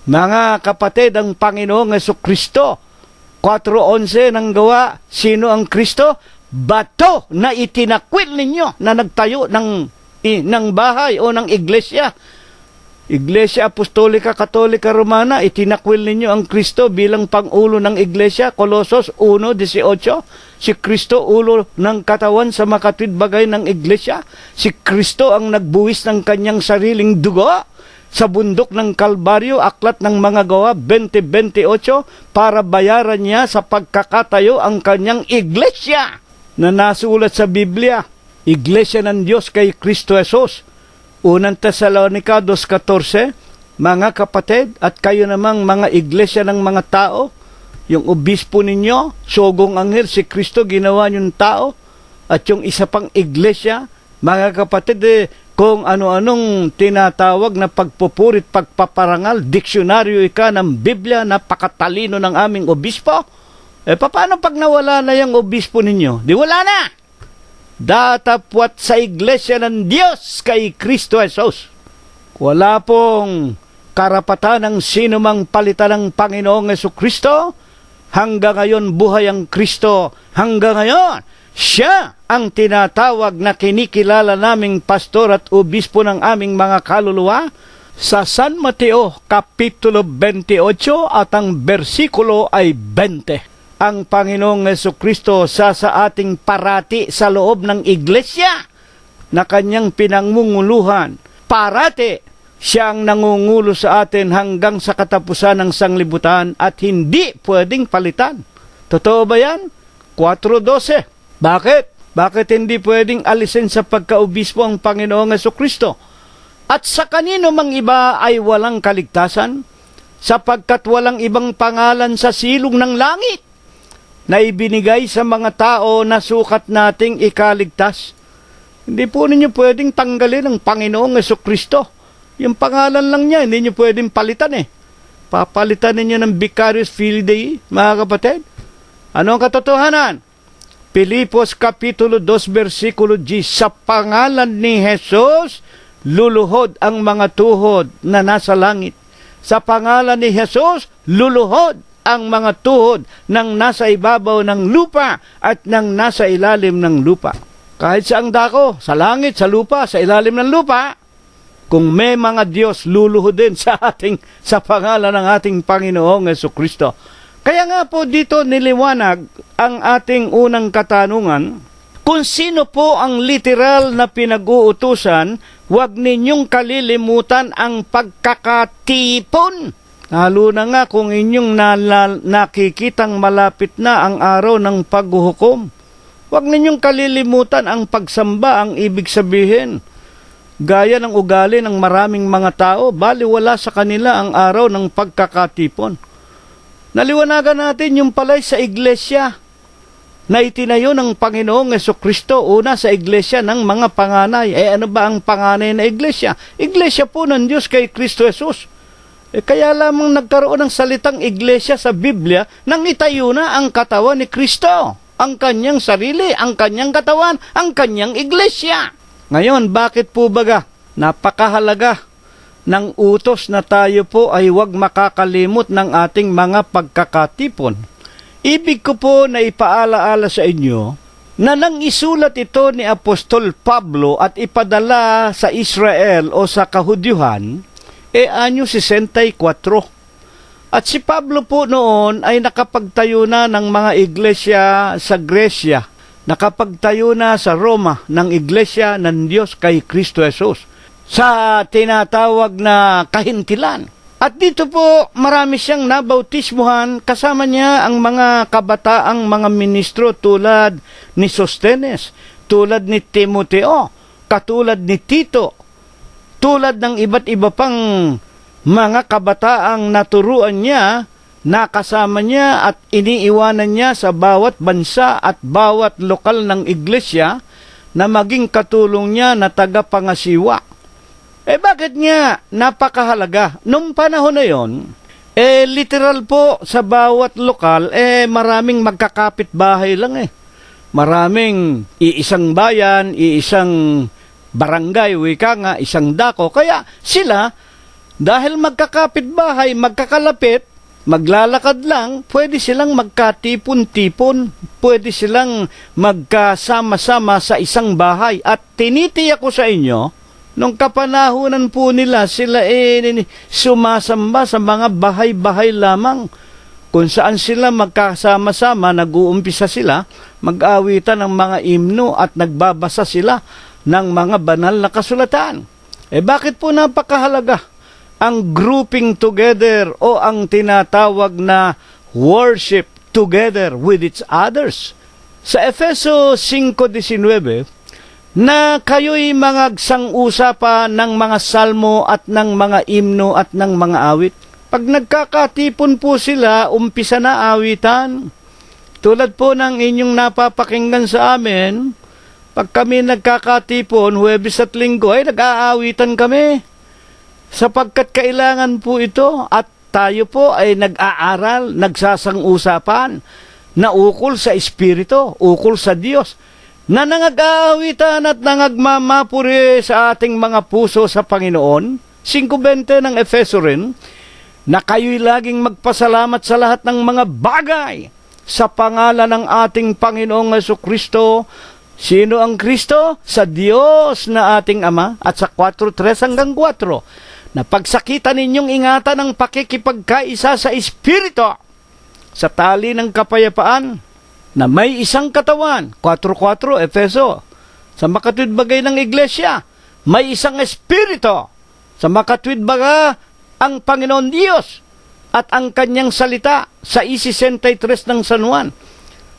mga kapatid, ang Panginoong Jesucristo. 4:11 ng gawa, sino ang Kristo? Bato na itinakwil ninyo na nagtayo ng bahay o ng iglesia. Iglesia Apostolika Katolika Romana, itinakwil ninyo ang Kristo bilang pangulo ng iglesia. Kolosos 1:18. Si Kristo ulo ng katawan sa makatwid bagay ng iglesia. Si Kristo ang nagbuwis ng kanyang sariling dugo sa bundok ng Kalbaryo, aklat ng mga gawa 20:28, para bayaran niya sa pagkakatayo ang kanyang iglesia na nasulat sa Biblia. Iglesia ng Diyos kay Kristo Jesus. Unang Tesalonica 2:14, mga kapatid, at kayo namang mga iglesia ng mga tao, yung obispo ninyo, sugong anghel, si Kristo, ginawa niyong tao, at yung isa pang iglesia, mga kapatid, kung ano-anong tinatawag na pagpupurit, pagpaparangal, diksyonaryo ika ng Biblia, napakatalino ng aming obispo. Paano pag nawala na yung obispo ninyo? Di wala na! Datapwat sa iglesia ng Diyos kay Kristo Jesus. Wala pong karapatan ng sino mang palitan ng Panginoong Jesucristo. Hanggang ngayon buhay ang Kristo. Hanggang ngayon, siya ang tinatawag na kinikilala naming pastor at obispo ng aming mga kaluluwa. Sa San Mateo, Kapitulo 28 at ang bersikulo ay 20. Ang Panginoong Jesucristo sa ating parati sa loob ng iglesia na kanyang pinangunguluhan. Parati, siya ang nangungulo sa atin hanggang sa katapusan ng sanglibutan at hindi pwedeng palitan. Totoo ba yan? 4:12. Bakit? Bakit hindi pwedeng alisin sa pagkaobispo ang Panginoong Jesucristo? At sa kanino mang iba ay walang kaligtasan, sapagkat walang ibang pangalan sa silong ng langit na ibinigay sa mga tao na sukat nating ikaligtas. Hindi po ninyo pwedeng tanggalin ang Panginoong Jesucristo. Yung pangalan lang niya, hindi nyo pwedeng palitan eh. Papalitan ninyo ng Vicarious Filii Dei, mga kapatid. Ano ang katotohanan? Pilipos Kapitulo 2, versikulo 10, sa pangalan ni Jesus, luluhod ang mga tuhod na nasa langit. Sa pangalan ni Jesus, luluhod ang mga tuhod ng nasa ibabaw ng lupa at ng nasa ilalim ng lupa. Kahit saang dako, sa langit, sa lupa, sa ilalim ng lupa, kung may mga Diyos, luluhodin sa pangalan ng ating Panginoong Jesucristo. Kaya nga po dito niliwanag ang ating unang katanungan, kung sino po ang literal na pinag-uutusan, huwag ninyong kalilimutan ang pagkakatipon. Lalo na nga kung inyong nakikitang malapit na ang araw ng paghuhukom. Huwag ninyong kalilimutan ang pagsamba, ang ibig sabihin. Gaya ng ugali ng maraming mga tao, baliwala sa kanila ang araw ng pagkakatipon. Naliwanagan natin yung palay sa iglesia na itinayo ng Panginoong Jesucristo una sa iglesia ng mga panganay. Ano ba ang panganay na iglesia? Iglesia po ng Diyos kay Kristo Jesus. Kaya lamang nagkaroon ng salitang iglesia sa Biblia nang itayo na ang katawan ni Kristo. Ang kanyang sarili, ang kanyang katawan, ang kanyang iglesia. Ngayon, bakit po baga napakahalaga ng utos na tayo po ay huwag makakalimot ng ating mga pagkakatipon? Ibig ko po na ipaalaala sa inyo na nang isulat ito ni Apostol Pablo at ipadala sa Israel o sa Kahudyuhan, anyo 64. At si Pablo po noon ay nakapagtayo na ng mga iglesia sa Gresya, nakapagtayo na sa Roma ng iglesia ng Diyos kay Kristo Jesus sa tinatawag na kahintilan. At dito po marami siyang nabautismuhan, kasama niya ang mga kabataang mga ministro tulad ni Sostenes, tulad ni Timoteo, katulad ni Tito, tulad ng iba't iba pang mga kabataang naturuan niya, nakasama niya at iniiwanan niya sa bawat bansa at bawat lokal ng iglesia na maging katulong niya na tagapangasiwa. Bakit nga napakahalaga? Nung panahon na yon, literal po sa bawat lokal, maraming magkakapit-bahay lang Maraming iisang bayan, iisang barangay, wika nga, isang dako. Kaya sila, dahil magkakapit-bahay, magkakalapit, maglalakad lang, pwede silang magkatipon-tipon, pwede silang magkasama-sama sa isang bahay. At tinitiyak ko sa inyo, nung kapanahunan po nila, sila sumasamba sa mga bahay-bahay lamang. Kung saan sila magkasama-sama, nag-uumpisa sila, mag-awitan ng mga imno at nagbabasa sila ng mga banal na kasulatan. Bakit po napakahalaga ang grouping together o ang tinatawag na worship together with each others? Sa Efeso 5:19, na kayo'y magsang-usapan ng mga salmo at ng mga imno at ng mga awit. Pag nagkakatipon po sila, umpisa na awitan. Tulad po ng inyong napapakinggan sa amin, Pag kami nagkakatipon, Huwebes at Linggo, ay nag-aawitan kami. Sapagkat kailangan po ito at tayo po ay nag-aaral, nagsasang-usapan na ukol sa Espiritu, ukol sa Diyos, na nangag-aawitan at nangagmamapuri sa ating mga puso sa Panginoon. 5:20 ng Efeso rin, na kayo'y laging magpasalamat sa lahat ng mga bagay sa pangalan ng ating Panginoong Jesucristo. Sino ang Kristo? Sa Diyos na ating Ama. At sa 4:3 hanggang 4, na pagsakitan ninyong ingatan ang pakikipagkaisa sa Espiritu sa tali ng kapayapaan, na may isang katawan. 4:4 Efeso. Sa makatwid bagay ng Iglesia, may isang Espiritu. Sa makatwid baga ang Panginoon Diyos at ang kanyang salita sa 63 ng San Juan.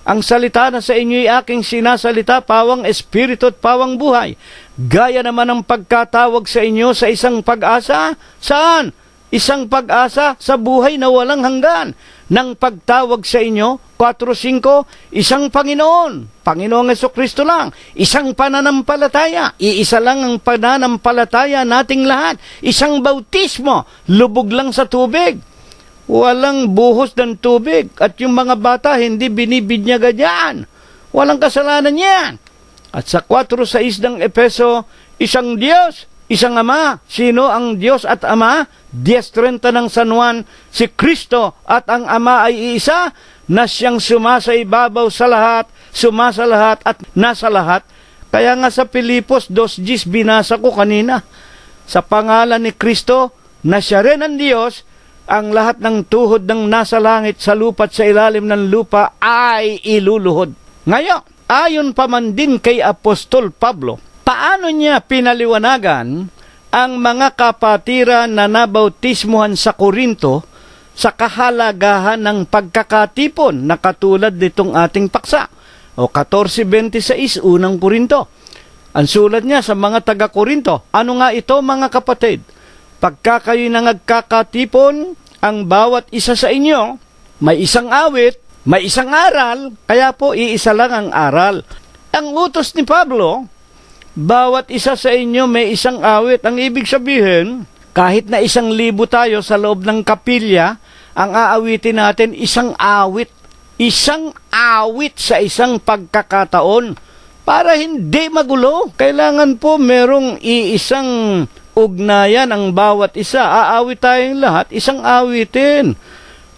Ang salita na sa inyo'y aking sinasalita, pawang espiritu at pawang buhay. Gaya naman ang pagkatawag sa inyo sa isang pag-asa. Saan? Isang pag-asa sa buhay na walang hanggan. Nang pagtawag sa inyo, 4:5, isang Panginoon. Panginoong Jesucristo lang. Isang pananampalataya. Iisa lang ang pananampalataya nating lahat. Isang bautismo. Lubog lang sa tubig. Walang buhos ng tubig. At yung mga bata, hindi binibinyaga dyan. Walang kasalanan yan. At sa 4:6 ng Efeso, isang Diyos, isang Ama. Sino ang Diyos at Ama? 10:30 ng San Juan, si Kristo at ang Ama ay iisa, na siyang sumasaibabaw sa lahat, sumasalahat at nasa lahat. Kaya nga sa Pilipos 2:10 binasa ko kanina, sa pangalan ni Kristo, na siya rin ang Diyos, ang lahat ng tuhod ng nasa langit, sa lupa at sa ilalim ng lupa ay iluluhod. Ngayon, ayon pa man din kay Apostol Pablo, paano niya pinaliwanagan ang mga kapatiran na nabautismuhan sa Korinto sa kahalagahan ng pagkakatipon na katulad nitong ating paksa? O 14:26, unang Korinto. Ang sulat niya sa mga taga-Korinto, ano nga ito mga kapatid? Pagka kayo na nagkakatipon, ang bawat isa sa inyo, may isang awit, may isang aral, kaya po iisa lang ang aral. Ang utos ni Pablo, bawat isa sa inyo may isang awit. Ang ibig sabihin, kahit na 1,000 tayo sa loob ng kapilya, ang aawitin natin isang awit. Isang awit sa isang pagkakataon. Para hindi magulo, kailangan po merong iisang ugnayan ang bawat isa. Aawit tayong lahat, isang awitin.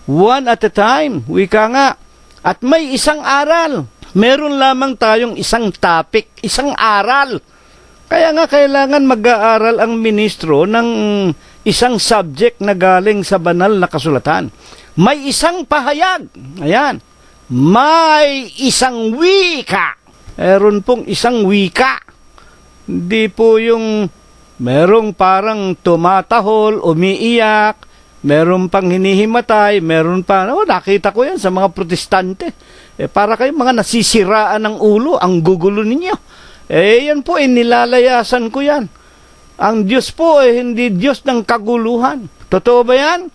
One at a time, wika nga. At may isang aral. Meron lamang tayong isang topic, isang aral. Kaya nga kailangan mag-aaral ang ministro ng isang subject na galing sa banal na kasulatan. May isang pahayag. Ayan. May isang wika. Meron pong isang wika. Hindi po yung merong parang tumatahol, umiiyak, meron pang hinihimatay, meron pa, nakita ko yan sa mga protestante. Para kayong mga nasisiraan ng ulo, ang gugulo ninyo. Yan po, nilalayasan ko yan. Ang Diyos po hindi Diyos ng kaguluhan. Totoo ba yan?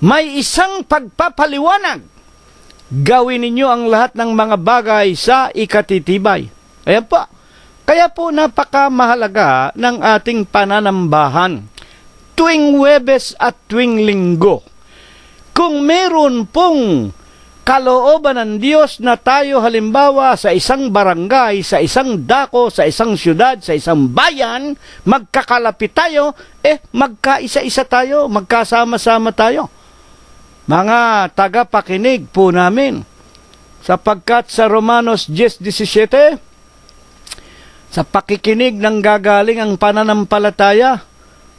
May isang pagpapaliwanag. Gawin ninyo ang lahat ng mga bagay sa ikatitibay. Ayan po. Kaya po napakamahalaga ng ating pananambahan tuwing Huwebes at tuwing Linggo. Kung meron pong kalooban ng Diyos na tayo halimbawa sa isang barangay, sa isang dako, sa isang syudad, sa isang bayan, magkakalapit tayo, magkaisa-isa tayo, magkasama-sama tayo. Mga tagapakinig po namin, sapagkat sa Romanos 10:17, sa pakikinig ng gagaling ang pananampalataya,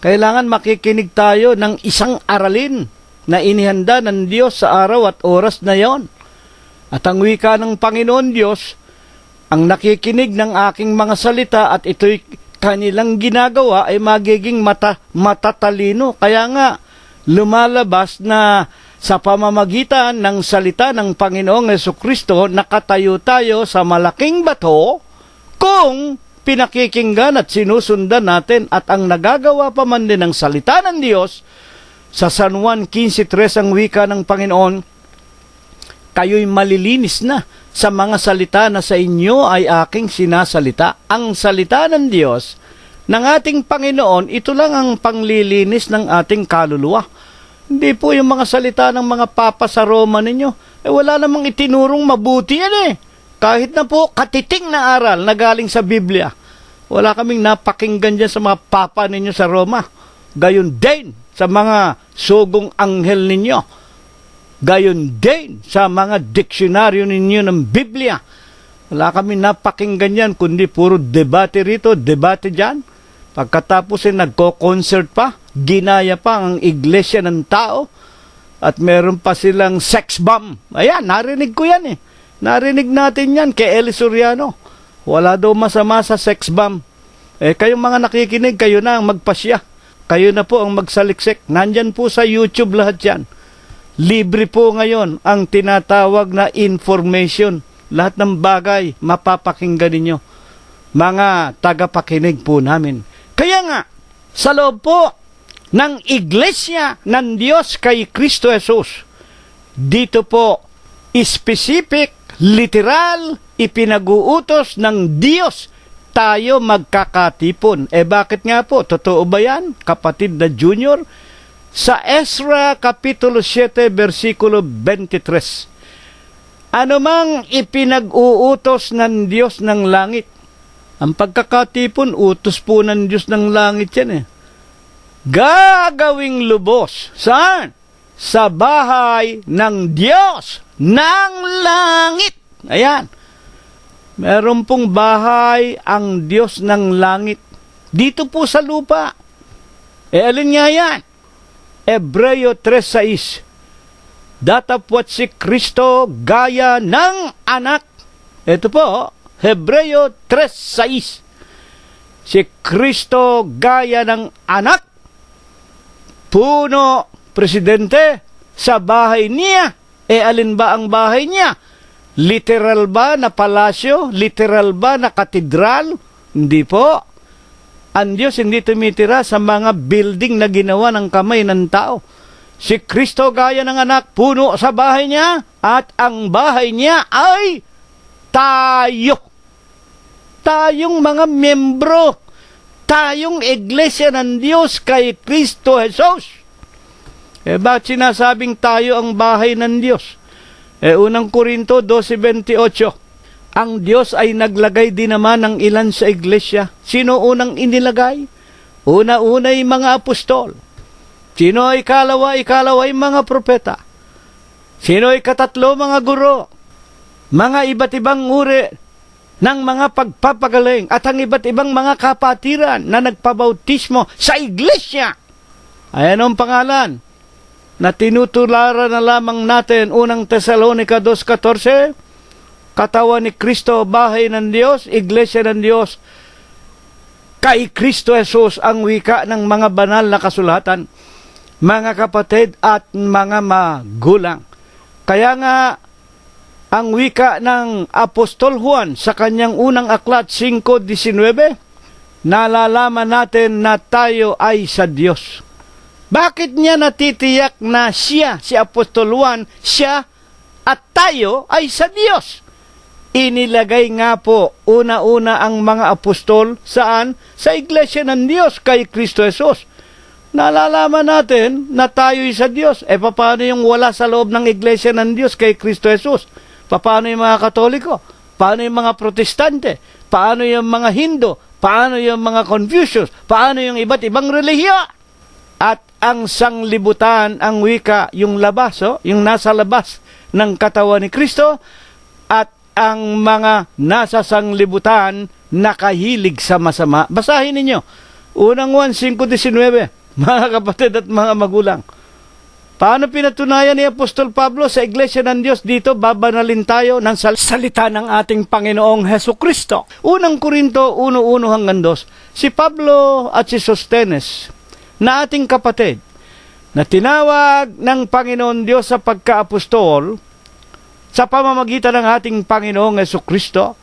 kailangan makikinig tayo ng isang aralin na inihanda ng Diyos sa araw at oras na yon. At ang wika ng Panginoon Diyos, ang nakikinig ng aking mga salita at ito'y kanilang ginagawa ay magiging matatalino. Kaya nga, lumalabas na sa pamamagitan ng salita ng Panginoong Jesucristo, nakatayo tayo sa malaking bato kung pinakikinggan at sinusundan natin. At ang nagagawa pa man din ng salita ng Diyos, sa San Juan 15:3 ang wika ng Panginoon, kayo'y malilinis na sa mga salita na sa inyo ay aking sinasalita. Ang salita ng Diyos, ng ating Panginoon, ito lang ang panglilinis ng ating kaluluwa. Hindi po yung mga salita ng mga papa sa Roma ninyo. Wala namang itinurong mabuti yan eh. Kahit na po katiting na aral na galing sa Biblia. Wala kaming napakinggan dyan sa mga papa ninyo sa Roma. Gayon din sa mga sugong anghel ninyo. Gayon din sa mga diksyonaryo ninyo ng Biblia. Wala kami napakinggan yan, kundi puro debate rito, debate dyan. Pagkatapos nagko-concert pa, ginaya pa ang iglesia ng tao, at meron pa silang sex bomb. Ayan, narinig ko yan eh. Narinig natin yan kay Eli Soriano. Wala daw masama sa sex bomb. Kayong mga nakikinig, kayo na ang magpasya. Kayo na po ang magsaliksik. Nandyan po sa YouTube lahat yan. Libre po ngayon ang tinatawag na information. Lahat ng bagay mapapakinggan ninyo. Mga tagapakinig po namin. Kaya nga, sa loob po ng Iglesia ng Diyos kay Kristo Jesus, dito po, specific, literal, ipinag-uutos ng Diyos tayo magkakatipon. Bakit nga po? Totoo ba yan, kapatid na junior? Sa Ezra Kapitulo 7, versikulo 23, ano mang ipinag-uutos ng Diyos ng langit, ang pagkakatipon, utos po ng Diyos ng langit yan eh. Gagawing lubos. Saan? Sa bahay ng Diyos ng langit. Ayan. Meron pong bahay ang Diyos ng langit. Dito po sa lupa. Alin nga yan? Hebreo 3:6. Datapwat si Kristo gaya ng anak. Ito po, Hebreo 3:6. Si Kristo gaya ng anak. Puno, presidente, sa bahay niya. Alin ba ang bahay niya? Literal ba na palasyo? Literal ba na katedral? Hindi po. Ang Diyos hindi tumitira sa mga building na ginawa ng kamay ng tao. Si Kristo gaya ng anak, puno sa bahay niya, at ang bahay niya ay tayo. Tayong mga membro. Tayong iglesia ng Diyos kay Kristo Jesus. Bakit sinasabing tayo ang bahay ng Diyos? Unang Korinto 12:28. Ang Diyos ay naglagay din naman ng ilan sa iglesia. Sino unang inilagay? Una-unay mga apostol. Sino ay ikalawa? Ikalawa ay mga propeta. Sino ay katatlo? Mga guro. Mga iba't ibang uri ng mga pagpapagaling at ang iba't ibang mga kapatiran na nagpabautismo sa iglesia. Ayan ang pangalan na tinutularan na lamang natin. Unang Tesalonica 2:14, katawan ni Kristo, bahay ng Diyos, iglesia ng Diyos. Kay Kristo Jesus ang wika ng mga banal na kasulatan, mga kapatid at mga magulang. Kaya nga, ang wika ng Apostol Juan sa kanyang unang aklat 5:19, nalalaman natin na tayo ay sa Diyos. Bakit niya natitiyak na siya, si Apostol Juan, siya at tayo ay sa Diyos? Inilagay nga po una-una ang mga apostol saan? Sa iglesia ng Diyos kay Kristo Jesus. Nalalaman natin na tayo ay sa Diyos. Paano yung wala sa loob ng iglesia ng Diyos kay Kristo Jesus? Paano yung mga Katoliko? Paano yung mga Protestante? Paano yung mga Hindu? Paano yung mga Confucius? Paano yung iba't ibang relihiyon? At ang sanglibutan, ang wika, yung labas, yung nasa labas ng katawan ni Kristo, at ang mga nasa sanglibutan nakahilig sa masama. Basahin ninyo. Unang 1:5-19, mga kapatid at mga magulang. Paano pinatunayan ni Apostol Pablo sa Iglesia ng Diyos dito? Babanalin tayo ng salita ng ating Panginoong Hesus Kristo. Unang Korinto 1:1-2. Si Pablo at si Sostenes, na ating kapatid, na tinawag ng Panginoon Diyos sa pagka-apostol sa pamamagitan ng ating Panginoong Hesus Kristo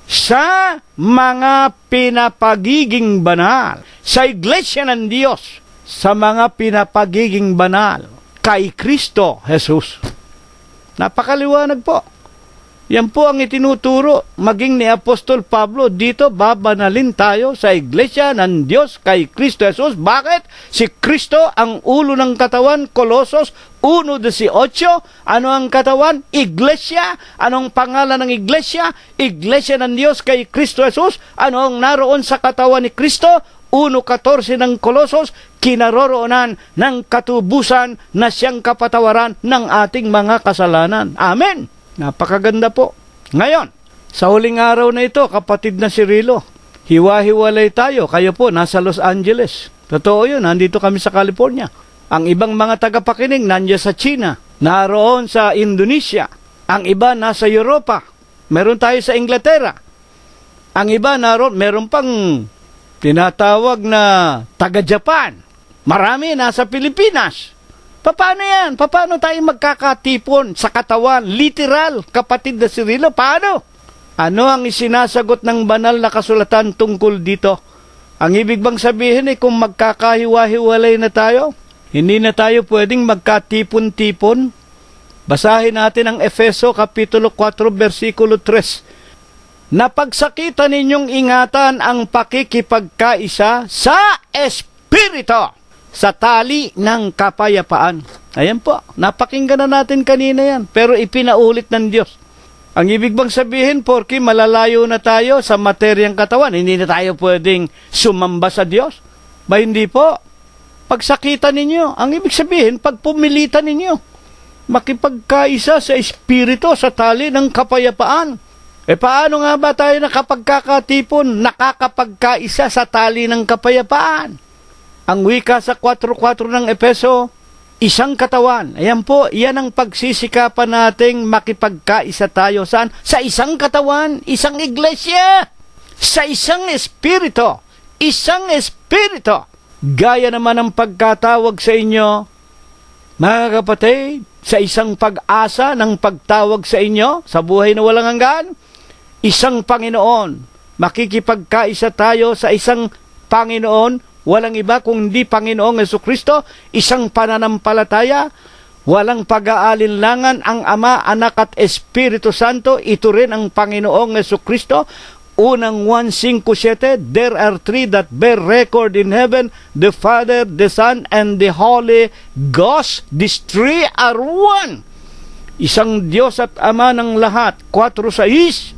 sa mga pinapagiging banal, sa Iglesia ng Diyos, sa mga pinapagiging banal kay Kristo Jesus. Napakaliwanag po. Yan po ang itinuturo, maging ni Apostol Pablo. Dito, babanalin tayo sa Iglesia ng Diyos kay Kristo Jesus. Bakit? Si Kristo ang ulo ng katawan, Colosos 1:18. Ano ang katawan? Iglesia. Anong pangalan ng Iglesia? Iglesia ng Diyos kay Kristo Jesus. Ano ang naroon sa katawan ni Kristo? 1:14 ng Colosos, kinaroroonan ng katubusan na siyang kapatawaran ng ating mga kasalanan. Amen! Napakaganda po. Ngayon, sa huling araw na ito, kapatid na Cirilo, hiwa-hiwalay tayo. Kayo po, nasa Los Angeles. Totoo yun, nandito kami sa California. Ang ibang mga tagapakinig, nandiyan sa China. Naroon sa Indonesia. Ang iba, nasa Europa. Meron tayo sa Inglaterra. Ang iba, meron pang tinatawag na taga-Japan. Marami, nasa Pilipinas. Paano yan? Paano tayo magkakatipon sa katawan? Literal, kapatid na Cirilo, paano? Ano ang isinasagot ng banal na kasulatan tungkol dito? Ang ibig bang sabihin kung magkakahiwa-hiwalay na tayo, hindi na tayo pwedeng magkatipon-tipon? Basahin natin ang Efeso Kapitulo 4, versikulo 3. Napagsakitan ninyong ingatan ang pakikipagkaisa sa Espiritu, sa tali ng kapayapaan. Ayan po, napakinggan na natin kanina yan, pero ipinaulit ng Diyos. Ang ibig bang sabihin, porki malalayo na tayo sa materyang katawan, hindi na tayo pwedeng sumamba sa Diyos? Ba hindi po? Pagsakitan ninyo, ang ibig sabihin, pagpumilitan ninyo, makipagkaisa sa Espiritu, sa tali ng kapayapaan. Paano nga ba tayo nakapagkakatipon, nakakapagkaisa sa tali ng kapayapaan? Ang wika sa 4:4 ng Efeso, isang katawan. Ayan po, yan ang pagsisikapan nating makipagkaisa tayo. Saan? Sa isang katawan, isang iglesia. Sa isang espiritu. Isang espiritu. Gaya naman ang pagkatawag sa inyo, mga kapatid, sa isang pag-asa ng pagtawag sa inyo, sa buhay na walang hanggan, isang Panginoon. Makikipagkaisa tayo sa isang Panginoon, walang iba kundi Panginoong Jesucristo, isang pananampalataya, walang pag-aalinlangan ang Ama, Anak at Espiritu Santo, ito rin ang Panginoong Jesucristo. Unang 1:5-7, there are three that bear record in heaven, the Father, the Son, and the Holy Ghost. These three are one. Isang Diyos at Ama ng lahat. 4:6,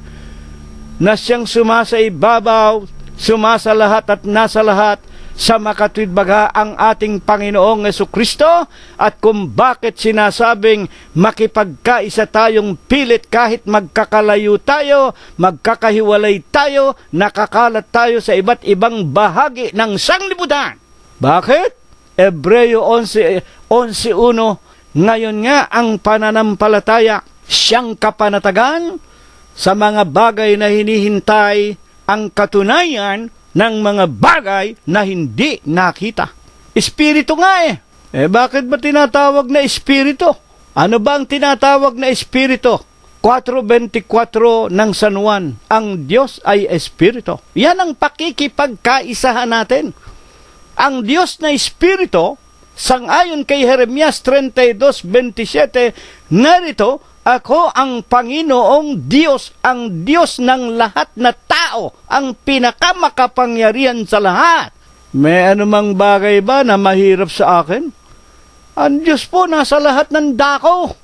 na siyang sumasaibabaw, sumasalahat at nasa lahat, sa makatwid baga ang ating Panginoong Jesucristo, at kung bakit sinasabing makipagkaisa tayong pilit kahit magkakalayo tayo, magkakahiwalay tayo, nakakalat tayo sa iba't ibang bahagi ng sanglibutan. Bakit? Hebreo 11:1, ngayon nga ang pananampalataya siyang kapanatagan sa mga bagay na hinihintay, ang katunayan ng mga bagay na hindi nakita. Espiritu nga bakit ba tinatawag na espiritu? Ano ba ang tinatawag na espiritu? 4:24 ng San Juan, ang Diyos ay espiritu. Yan ang pakikipagkaisahan natin. Ang Diyos na espiritu, sangayon kay Jeremias 32:27, narito, ako ang Panginoong Diyos, ang Diyos ng lahat na tao, ang pinakamakapangyarihan sa lahat. May anumang bagay ba na mahirap sa akin? Ang Diyos po nasa lahat ng dako.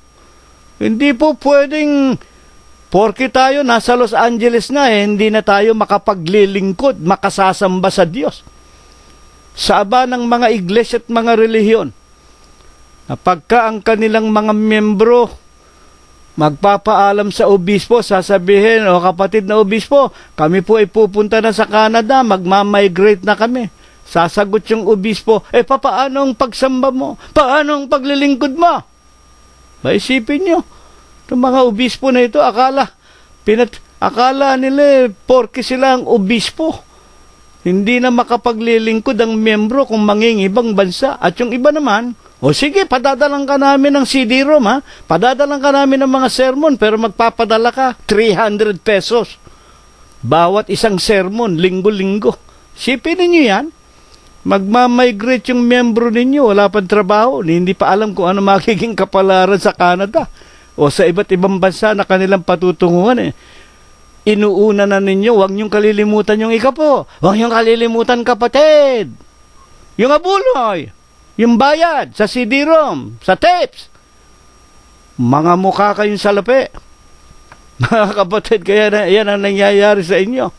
Hindi po pwedeng, porke tayo nasa Los Angeles na hindi na tayo makapaglilingkod, makasasamba sa Diyos. Sa aba ng mga iglesia at mga relihiyon, napagka ang kanilang mga miyembro magpapaalam sa obispo, sasabihin, kapatid na obispo, kami po ay pupunta na sa Canada, magmamigrate na kami. Sasagot yung obispo, paano ang pagsamba mo? Paano ang paglilingkod mo? Maisipin nyo, itong mga obispo na ito, akala nila, porke sila ang obispo, hindi na makapaglilingkod ang miyembro kung mangingibang bansa. At yung iba naman, sige, padadalang ka namin ng CD-ROM, padadalang ka namin ng mga sermon, pero magpapadala ka 300 pesos. Bawat isang sermon, linggo-linggo. Sipin ninyo yan, magmamigrate yung miyembro ninyo, wala pang trabaho, hindi pa alam kung ano magiging kapalaran sa Canada. o sa iba't ibang bansa na kanilang patutunguhan Inuuna na ninyo, huwag niyong kalilimutan yung ikapo. Huwag niyong kalilimutan, kapatid. Yung abuloy, yung bayad sa CD-ROM, sa tapes. Mga mukha kayong salapi. Mga kapatid, kaya yan ang nangyayari sa inyo.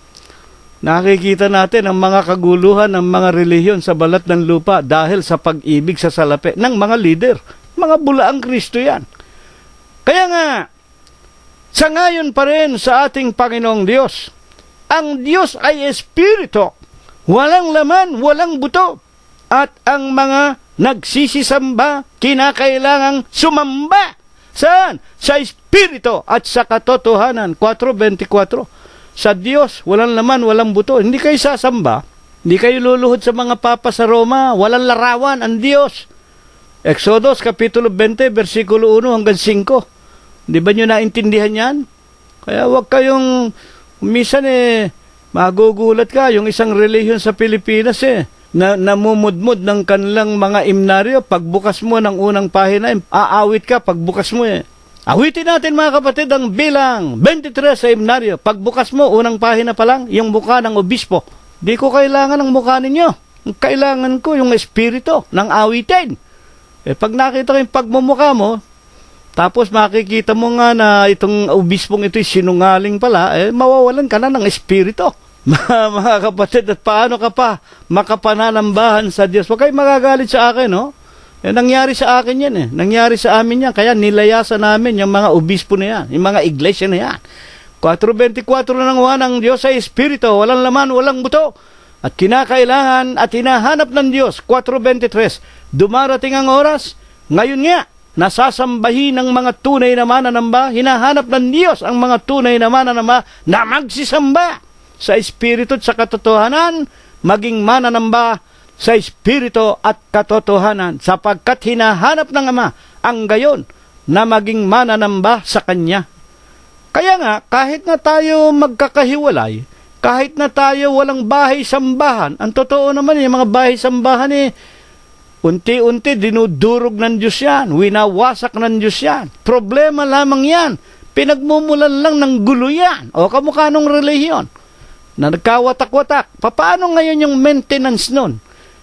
Nakikita natin ang mga kaguluhan ng mga relihiyon sa balat ng lupa dahil sa pag-ibig sa salapi ng mga leader. Mga bulaang Kristo yan. Kaya nga, sa ngayon pa rin sa ating Panginoong Diyos, ang Diyos ay Espiritu, walang laman, walang buto, at ang mga nagsisisamba, kinakailangang sumamba. Saan? Sa Espiritu at sa katotohanan. 4:24. Sa Diyos, walang laman, walang buto. Hindi kayo sasamba, hindi kayo luluhod sa mga papa sa Roma, walang larawan ang Diyos. Exodus, Kapitulo 20, versikulo 1 hanggang 5. Di ba nyo naintindihan yan? Kaya wag kayong, minsan magugulat ka, yung isang relihiyon sa Pilipinas na namumudmud ng kanilang mga imnaryo, pagbukas mo ng unang pahina, aawit ka pagbukas mo Awitin natin mga kapatid ang bilang 23 sa imnaryo. Pagbukas mo, unang pahina pa lang, yung mukha ng obispo. Di ko kailangan ng mukha ninyo. Kailangan ko yung espiritu ng awitin. Pag nakita ko yung pagmumukha mo, tapos makikita mo nga na itong obispong ito'y sinungaling pala, mawawalan ka na ng espiritu. Mga kapatid, at paano ka pa makapananambahan sa Diyos? Huwag kayo magagalit sa akin, no? Nangyari sa akin yan, Nangyari sa amin yan. Kaya nilayasan namin yung mga obispo na yan, yung mga iglesia na yan. 4:24 na ng Juan, ang Diyos ay espiritu, walang laman, walang buto. At kinakailangan at hinahanap ng Diyos. 4:23, dumarating ang oras, ngayon nga, nasasambahin ng mga tunay na mananamba, hinahanap ng Diyos ang mga tunay na mananamba na magsisamba sa espiritu at sa katotohanan, maging mananamba sa espiritu at katotohanan, sapagkat hinahanap ng Ama ang gayon na maging mananamba sa Kanya. Kaya nga, kahit na tayo magkakahiwalay, kahit na tayo walang bahay-sambahan, ang totoo naman yung mga bahay-sambahan unti-unti dinudurog ng Diyos yan, winawasak ng Diyos yan. Problema lamang yan, pinagmumulan lang ng gulo yan, o kamukha nung relihiyon na nagkawatak-watak. Paano ngayon yung maintenance nun?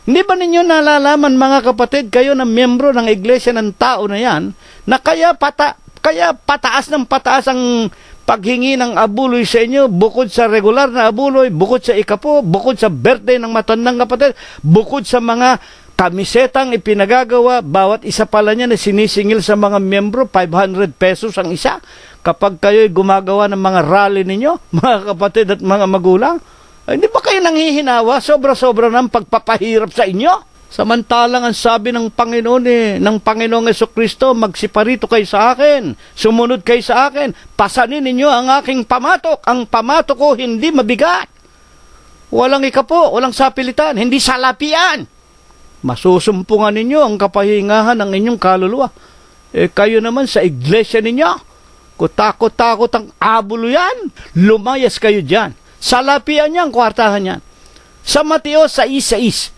Hindi ba ninyo nalalaman mga kapatid, kayo na miyembro ng iglesia ng tao na yan, na kaya pataas ng pataas ang paghingi ng abuloy sa inyo, bukod sa regular na abuloy, bukod sa ikapo, bukod sa birthday ng matandang kapatid, bukod sa mga kamisetang ipinagagawa, bawat isa pala niya na sinisingil sa mga miyembro, 500 pesos ang isa. Kapag kayo'y gumagawa ng mga rally ninyo, mga kapatid at mga magulang, hindi ba kayo nanghihinawa? Sobra-sobra ng pagpapahirap sa inyo. Samantalang ang sabi ng Panginoon ng Panginoong Jesucristo, magsiparito kayo sa akin, sumunod kayo sa akin, pasanin ninyo ang aking pamatok. Ang pamatok ko hindi mabigat. Walang ikapo, walang sapilitan, hindi salapian. Masusumpungan ninyo ang kapahingahan ng inyong kaluluwa. Kayo naman sa iglesia ninyo, kutakot-takot ang abulo yan, lumayas kayo dyan. Salapian yan, kwartahan yan. Sa Mateo 6:6,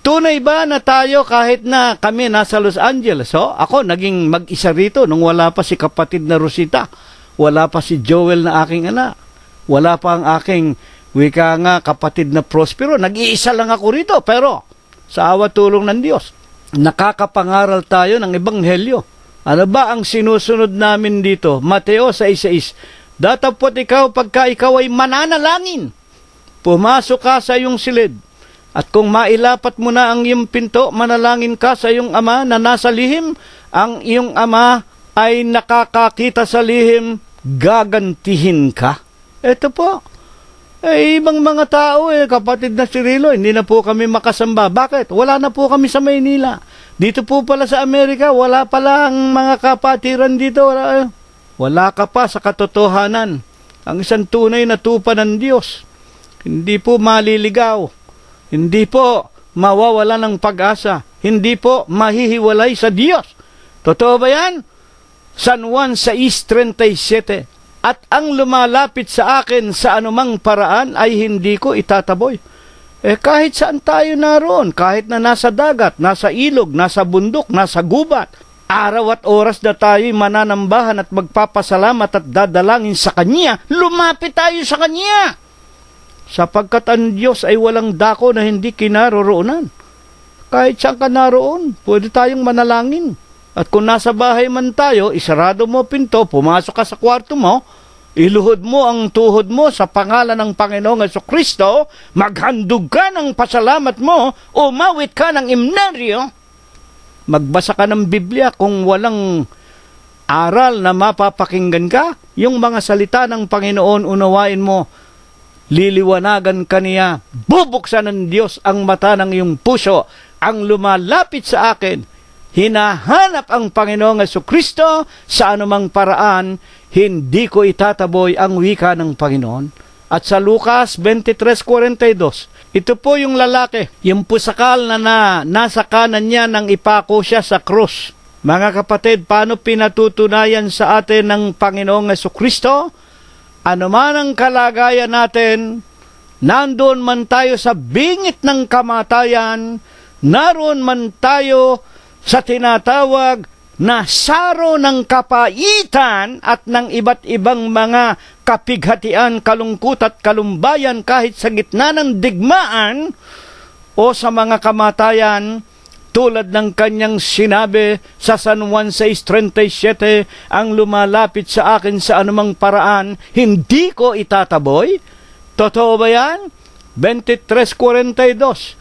tunay ba na tayo kahit na kami nasa Los Angeles? Ako naging mag-isa rito nung wala pa si kapatid na Rosita, wala pa si Joel na aking anak, wala pa ang aking wika nga kapatid na Prospero. Nag-iisa lang ako rito, pero sa awa tulong ng Diyos, nakakapangaral tayo ng ebanghelyo. Ano ba ang sinusunod namin dito? Mateo 6:6, datapot ikaw pagka ikaw ay mananalangin, pumasok ka sa iyong silid, at kung mailapat mo na ang iyong pinto, manalangin ka sa iyong Ama na nasa lihim, ang iyong Ama ay nakakakita sa lihim, gagantihin ka. Ito po. Ibang mga tao, kapatid na Cirilo, hindi na po kami makasamba. Bakit? Wala na po kami sa Maynila. Dito po pala sa Amerika, wala pala ang mga kapatiran dito. Wala ka pa sa katotohanan. Ang isang tunay na tupa ng Diyos. Hindi po maliligaw. Hindi po mawawala ng pag-asa. Hindi po mahihiwalay sa Diyos. Totoo ba yan? San Juan 6:37. At ang lumalapit sa akin sa anumang paraan ay hindi ko itataboy. Kahit saan tayo naroon, kahit na nasa dagat, nasa ilog, nasa bundok, nasa gubat, araw at oras na tayo'y mananambahan at magpapasalamat at dadalangin sa Kanya, lumapit tayo sa Kanya. Sapagkat ang Diyos ay walang dako na hindi kinaroroonan. Kahit saan ka naroon, pwede tayong manalangin. At kung nasa bahay man tayo, isarado mo pinto, pumasok ka sa kwarto mo, iluhod mo ang tuhod mo sa pangalan ng Panginoong Jesucristo, maghandog ka ng pasalamat mo, umawit ka ng himnaryo, magbasa ka ng Biblia kung walang aral na mapapakinggan ka, yung mga salita ng Panginoon unawain mo, liliwanagan ka niya, bubuksan ng Diyos ang mata ng iyong puso, ang lumalapit sa akin, hinahanap ang Panginoong Jesucristo sa anumang paraan, hindi ko itataboy ang wika ng Panginoon. At sa Lucas 23:42, ito po yung lalaki, yung pusakal na nasa kanan niya nang ipako siya sa krus. Mga kapatid, paano pinatutunayan sa atin ng Panginoong Jesucristo? Ano man ang kalagayan natin, nandoon man tayo sa bingit ng kamatayan, naroon man tayo sa tinatawag na saro ng kapaitan at ng iba't ibang mga kapighatian, kalungkut at kalumbayan kahit sa gitna ng digmaan o sa mga kamatayan, tulad ng kanyang sinabi sa San Juan 6:37, ang lumalapit sa akin sa anumang paraan, hindi ko itataboy. Totoo ba yan? 23:42.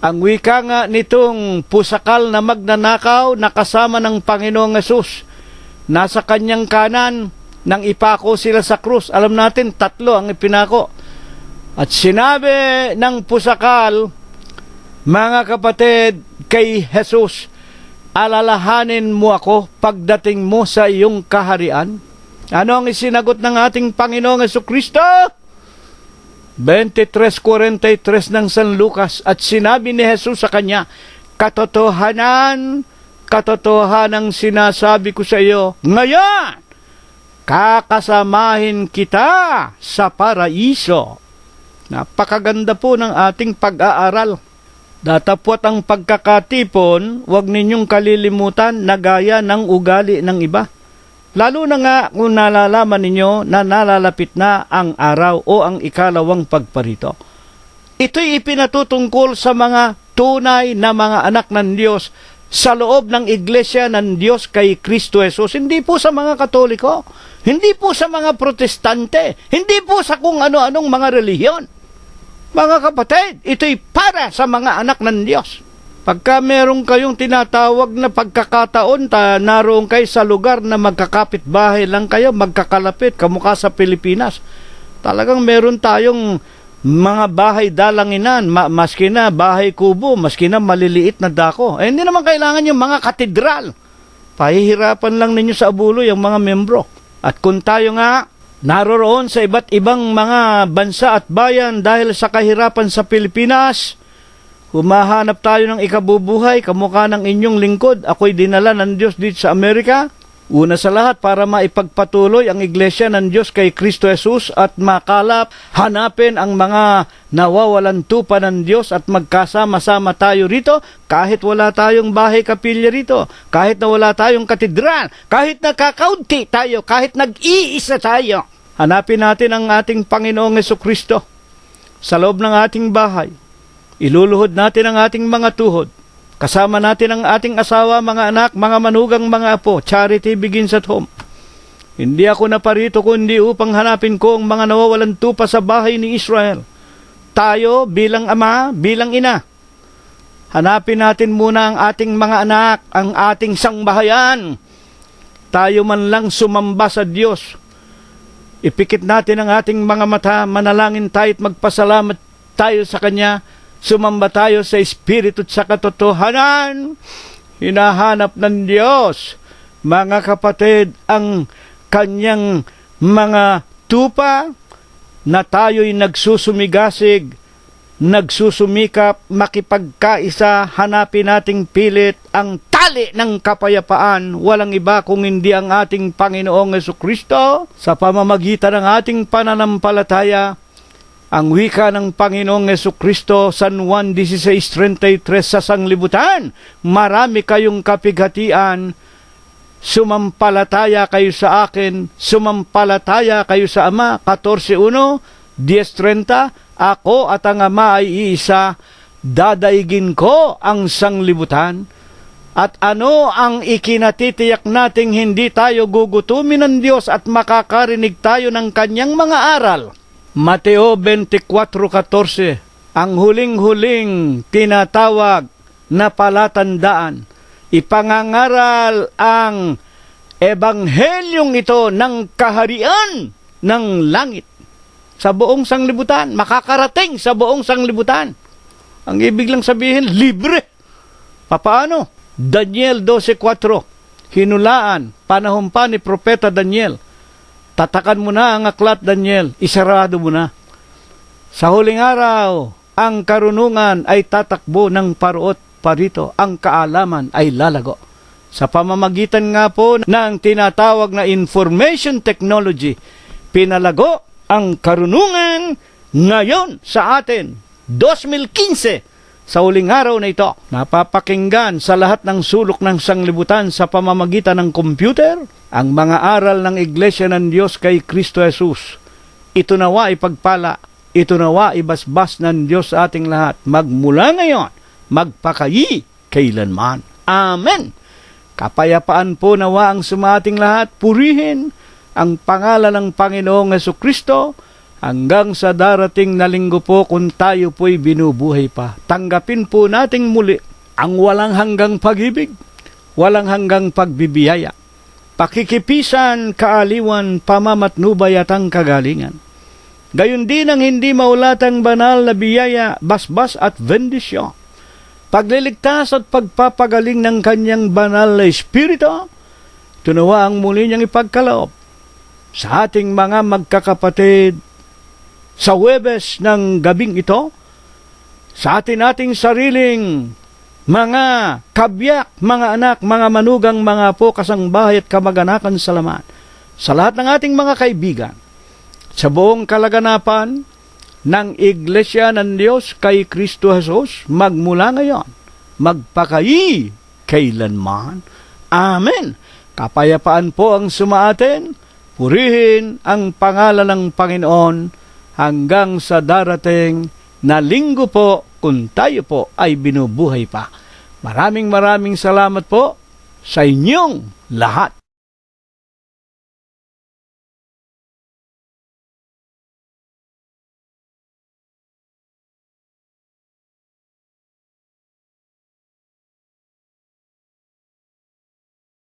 Ang wika nga nitong pusakal na magnanakaw na kasama ng Panginoong Hesus, nasa kanyang kanan nang ipako sila sa krus. Alam natin, 3 ang ipinako. At sinabi ng pusakal, mga kapatid, kay Jesus, alalahanin mo ako pagdating mo sa iyong kaharian. Ano ang isinagot ng ating Panginoong Jesucristo? 23:43 ng San Lucas, at sinabi ni Jesus sa kanya, katotohanan, katotohanang sinasabi ko sa iyo, ngayon, kakasamahin kita sa paraiso. Napakaganda po ng ating pag-aaral. Datapwat ang pagkakatipon, huwag ninyong kalilimutan na gaya ng ugali ng iba. Lalo na nga kung nalalaman ninyo na nalalapit na ang araw o ang ikalawang pagparito. Ito'y ipinatutungkol sa mga tunay na mga anak ng Diyos sa loob ng iglesia ng Diyos kay Kristo Jesus. Hindi po sa mga Katoliko, hindi po sa mga Protestante, hindi po sa kung ano-anong mga relihiyon. Mga kapatid, ito'y para sa mga anak ng Diyos. Pagka meron kayong tinatawag na pagkakataon, naroon kayo sa lugar na magkakapit bahay lang kayo, magkakalapit, kamukha sa Pilipinas. Talagang meron tayong mga bahay dalanginan, maski na bahay kubo, maski na maliliit na dako. Hindi naman kailangan yung mga katedral. Pahihirapan lang ninyo sa abulo yung mga membro. At kung tayo nga, naroroon sa iba't ibang mga bansa at bayan dahil sa kahirapan sa Pilipinas, humahanap tayo ng ikabubuhay, kamukha ng inyong lingkod. Ako'y dinala ng Diyos dito sa Amerika. Una sa lahat, para maipagpatuloy ang iglesia ng Diyos kay Kristo Jesus at makalap, hanapin ang mga nawawalan tupa ng Diyos at magkasama-sama tayo rito kahit wala tayong bahay kapilya rito, kahit na wala tayong katedral, kahit nakakaunti tayo, kahit nag-iisa tayo. Hanapin natin ang ating Panginoong Jesucristo sa loob ng ating bahay. Iluluhod natin ang ating mga tuhod. Kasama natin ang ating asawa, mga anak, mga manugang, mga apo. Charity begins at home. Hindi ako naparito kundi upang hanapin ko ang mga nawawalan tupa sa bahay ni Israel. Tayo bilang ama, bilang ina. Hanapin natin muna ang ating mga anak, ang ating sangbahayan. Tayo man lang sumamba sa Diyos. Ipikit natin ang ating mga mata, manalangin tayo at magpasalamat tayo sa Kanya. Sumamba tayo sa Espiritu at sa katotohanan. Hinahanap ng Diyos, mga kapatid, ang Kanyang mga tupa na tayo'y nagsusumigasig, nagsusumikap, makipagkaisa, hanapin nating pilit ang tali ng kapayapaan. Walang iba kung hindi ang ating Panginoong Jesucristo. Sa pamamagitan ng ating pananampalataya, Ang wika ng Panginoong Jesucristo, San Juan 16:33 sa sanglibutan, marami kayong kapighatian, sumampalataya kayo sa akin, sumampalataya kayo sa Ama. 14:1, 10:30, ako at ang Ama ay iisa, dadaigin ko ang sanglibutan. At ano ang ikinatitiyak nating hindi tayo gugutumin ng Diyos at makakarinig tayo ng kanyang mga aral? Mateo 24:14, ang huling-huling tinatawag na palatandaan. Ipangangaral ang ebanghelyong ito ng kaharian ng langit sa buong sanglibutan, makakarating sa buong sanglibutan. Ang ibig lang sabihin, libre. Papaano? Daniel 12:4, hinulaan, panahon pa ni Propeta Daniel. Tatakan mo na ang aklat, Daniel, isarado mo na. Sa huling araw, ang karunungan ay tatakbo ng paruot parito, ang kaalaman ay lalago. Sa pamamagitan nga po ng tinatawag na information technology, pinalago ang karunungan ngayon sa atin, 2015, sa huling araw na ito. Napapakinggan sa lahat ng sulok ng sanglibutan sa pamamagitan ng computer, ang mga aral ng Iglesia ng Diyos kay Kristo Jesus. Ito nawa ipagpala, ito nawa ibasbas ng Diyos sa ating lahat, magmula ngayon, magpakayi kailanman. Amen. Kapayapaan po nawa ang sumating lahat, purihin ang pangalan ng Panginoong Jesucristo hanggang sa darating na linggo po kung tayo po'y binubuhay pa. Tanggapin po nating muli ang walang hanggang pag-ibig, walang hanggang pagbibiyaya, pakikipisan, kaaliwan, pamamatnubay at ang kagalingan. Gayon din ang hindi maulatang banal na biyaya, basbas at bendisyon. Pagliligtas at pagpapagaling ng kanyang banal na espiritu, tunawa ang muli niyang ipagkaloob sa ating mga magkakapatid sa Huwebes ng gabing ito, sa ating sariling mga kabyak, mga anak, mga manugang, mga apo, kasangbahay at kamag-anakan sa laman, sa lahat ng ating mga kaibigan, sa buong kalaganapan ng Iglesia ng Diyos kay Kristo Jesus, magmula ngayon, magpakayi kailanman. Amen. Kapayapaan po ang sumaatin, purihin ang pangalan ng Panginoon hanggang sa darating na linggo po kung tayo po ay binubuhay pa. Maraming salamat po sa inyong lahat.